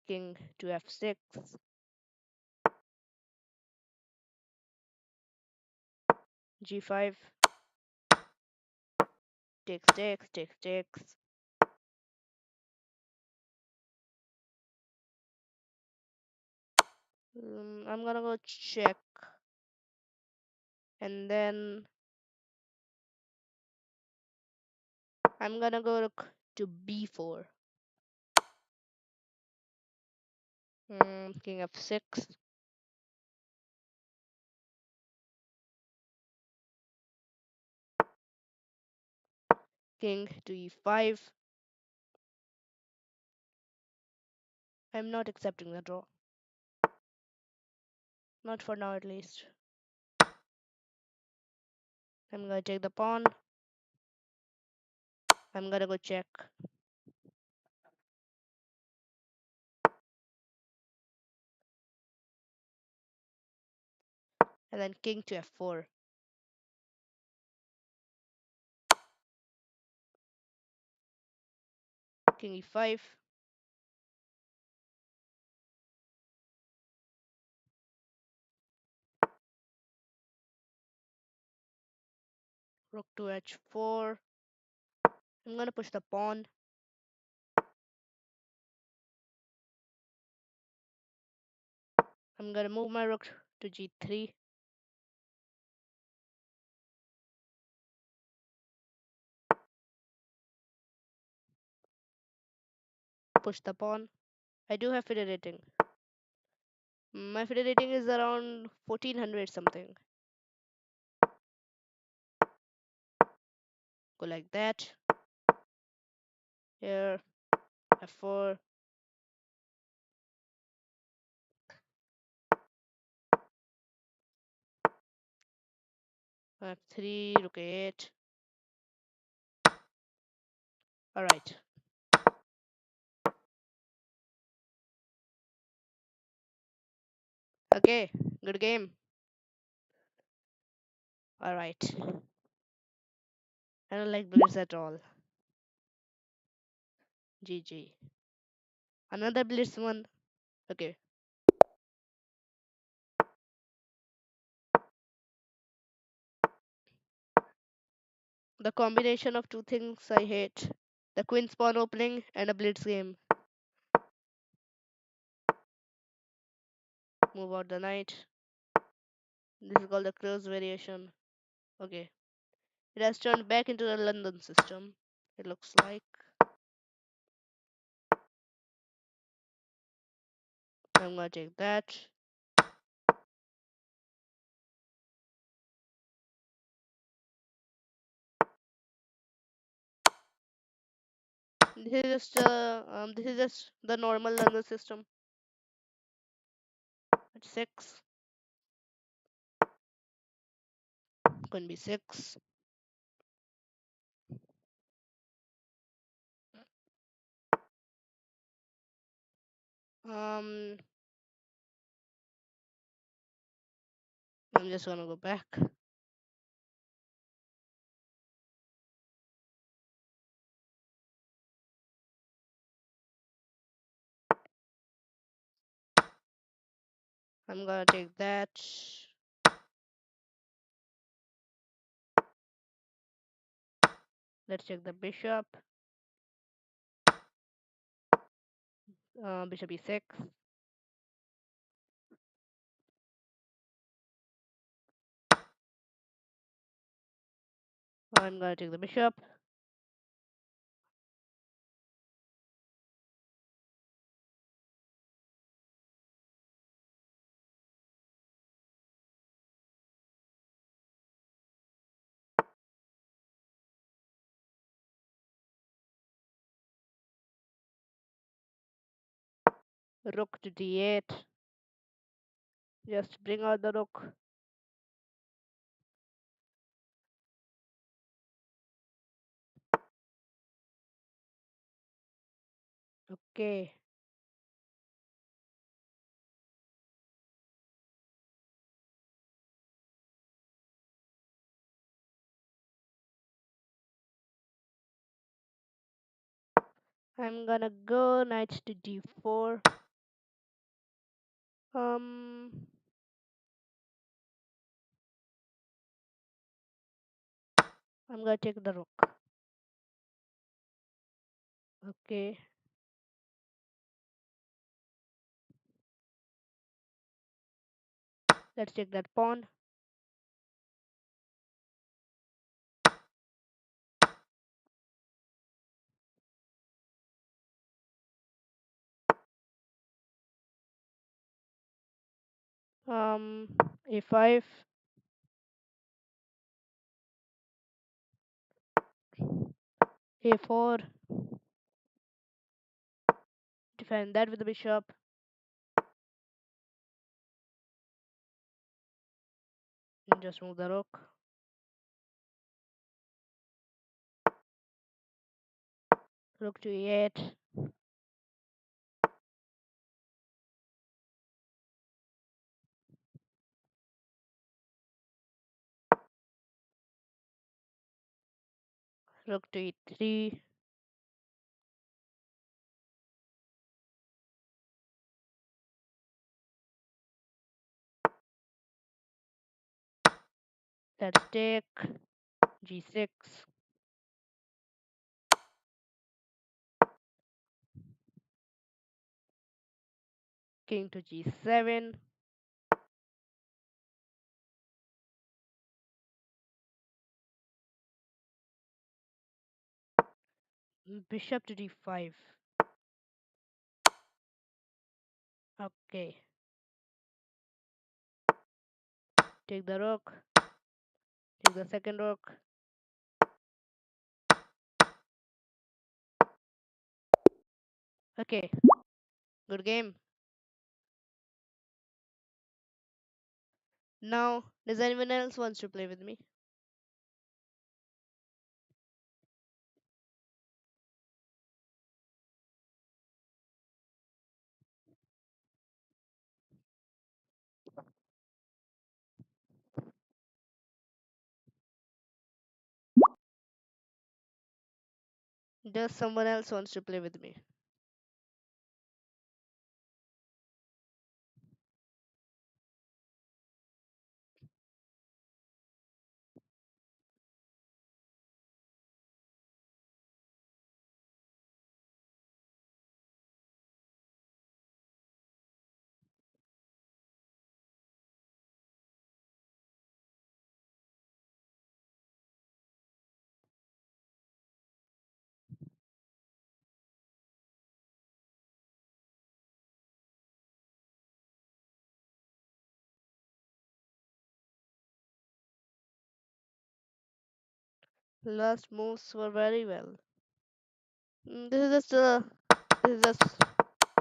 King to f6. g5. Takes. I'm gonna go check, and then I'm gonna go to b4. King f6. King to e5. I'm not accepting the draw. Not for now, at least. I'm gonna take the pawn. I'm gonna go check. And then king to f4. King e5. Rook to h4. I'm gonna push the pawn. I'm gonna move my rook to g3. Push the pawn. I do have FIDE rating. My FIDE rating is around 1400 something. Go like that. Here, f4. f3, rook a8. Alright. Okay, good game. Alright. I don't like blitz at all. GG. Another blitz one. Okay. The combination of two things I hate. The queen pawn opening and a blitz game. Move out the knight. This is called the close variation. Okay. It has turned back into the London system. It looks like. I'm gonna take that. This is just the normal London system. At 6. Queen b6. Um I'm just gonna go back. I'm gonna take that. Let's check the bishop. Bishop e6. I'm gonna take the bishop. Rook to d8. Just bring out the rook. Okay. I'm gonna go knight to d4. Um, I'm gonna take the rook. Okay. Let's take that pawn. Um, a5. a4. Defend that with the bishop. And just move the rook. Rook to e8. Rook to e3. Let's take g6. King to g7. Bishop to d5. Okay. Take the rook. Take the second rook. Okay. Good game. Now, does anyone else wants to play with me? Does someone else wants to play with me? Last moves were very well. This is just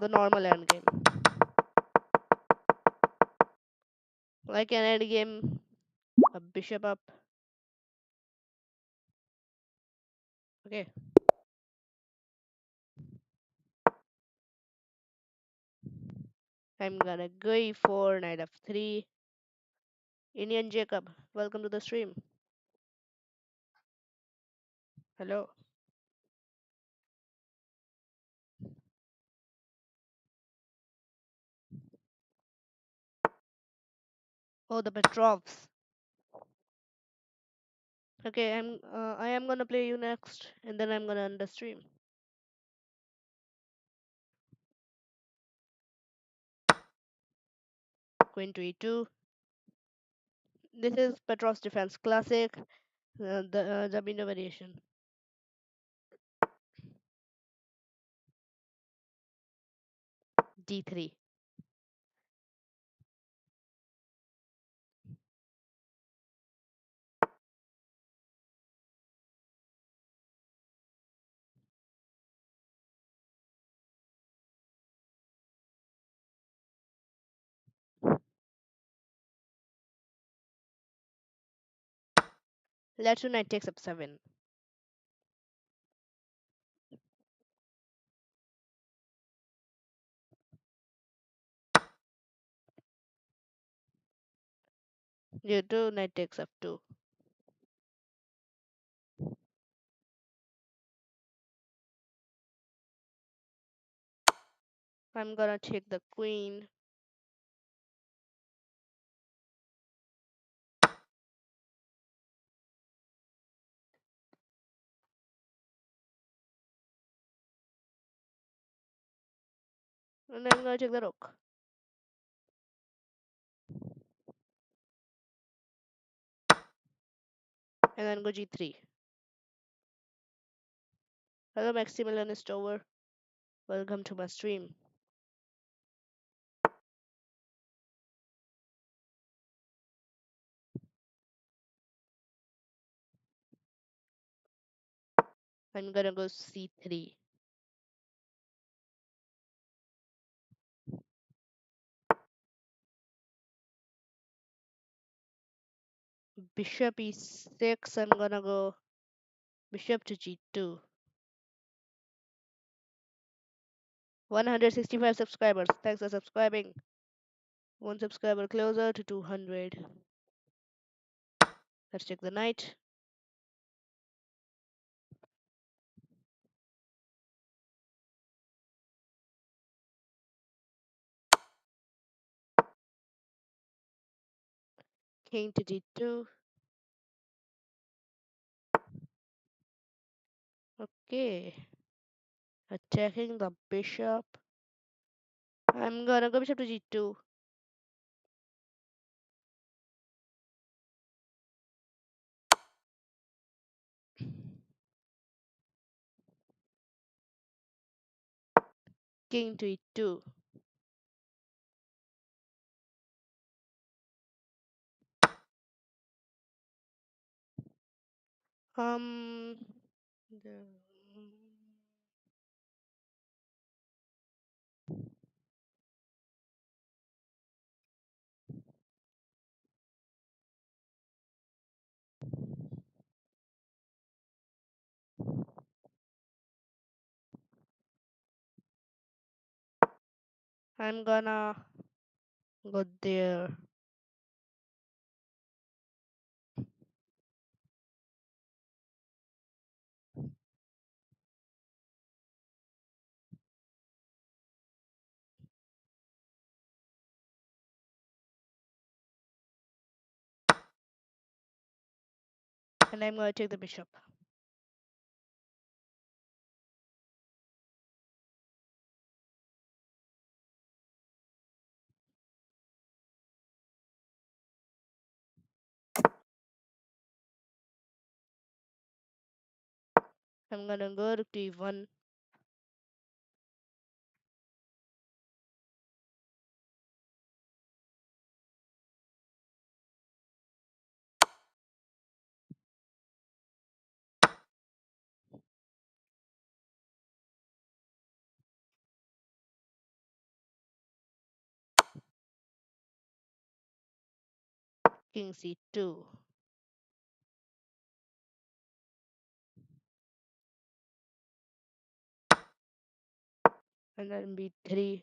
the normal end game. Like an end game, a bishop up. Okay. I'm gonna go for knight f3. Indian Jacob, welcome to the stream. Hello. Oh, the Petrovs. Okay, I am gonna play you next, and then I'm gonna end the stream. Queen to e2. This is Petrov's Defense Classic. The window variation. D3. Lateral knight takes up 7. D2 knight takes f2. I'm gonna take the queen. And I'm gonna take the rook. And then go g3. Hello Maximilian Stover. Welcome to my stream. I'm gonna go c3. Bishop e6. I'm gonna go bishop to g2. 165 subscribers. Thanks for subscribing. One subscriber closer to 200. Let's check the knight. King to d2. Okay. Attacking the bishop. I'm gonna go bishop to g2. King to e2. Um, the- I'm gonna go there. And I'm gonna take the bishop. I'm gonna go to e1. King c2. And then b3.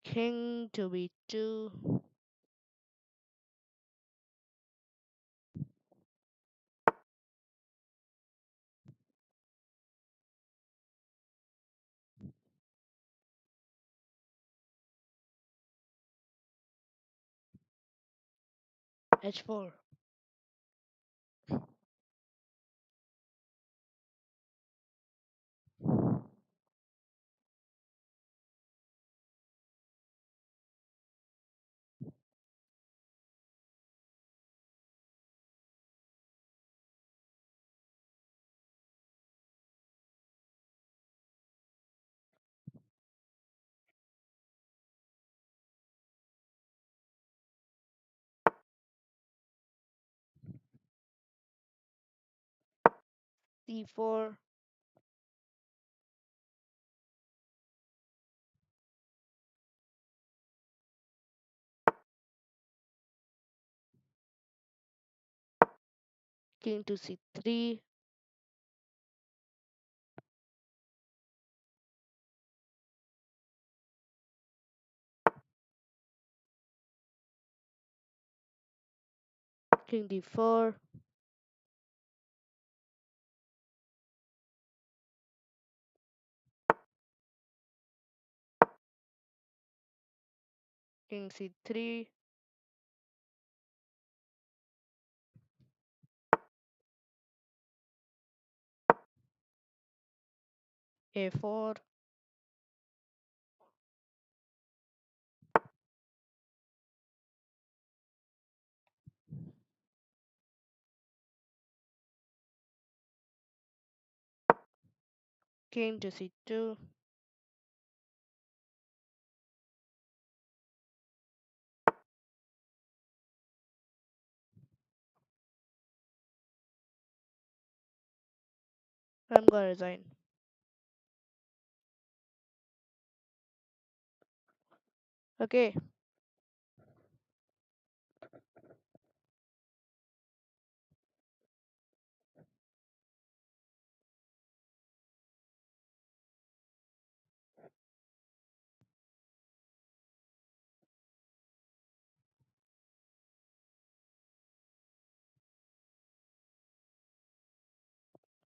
King to b2. h4. c4, king to c3, king d4, king c3, a4, king to c2, I'm gonna resign. Okay,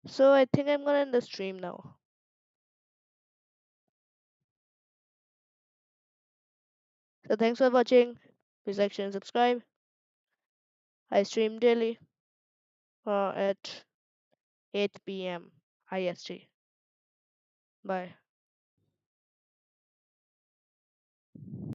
so I think I'm gonna end the stream now. So thanks for watching. Please like, share, and subscribe. I stream daily at 8 p.m. IST. Bye.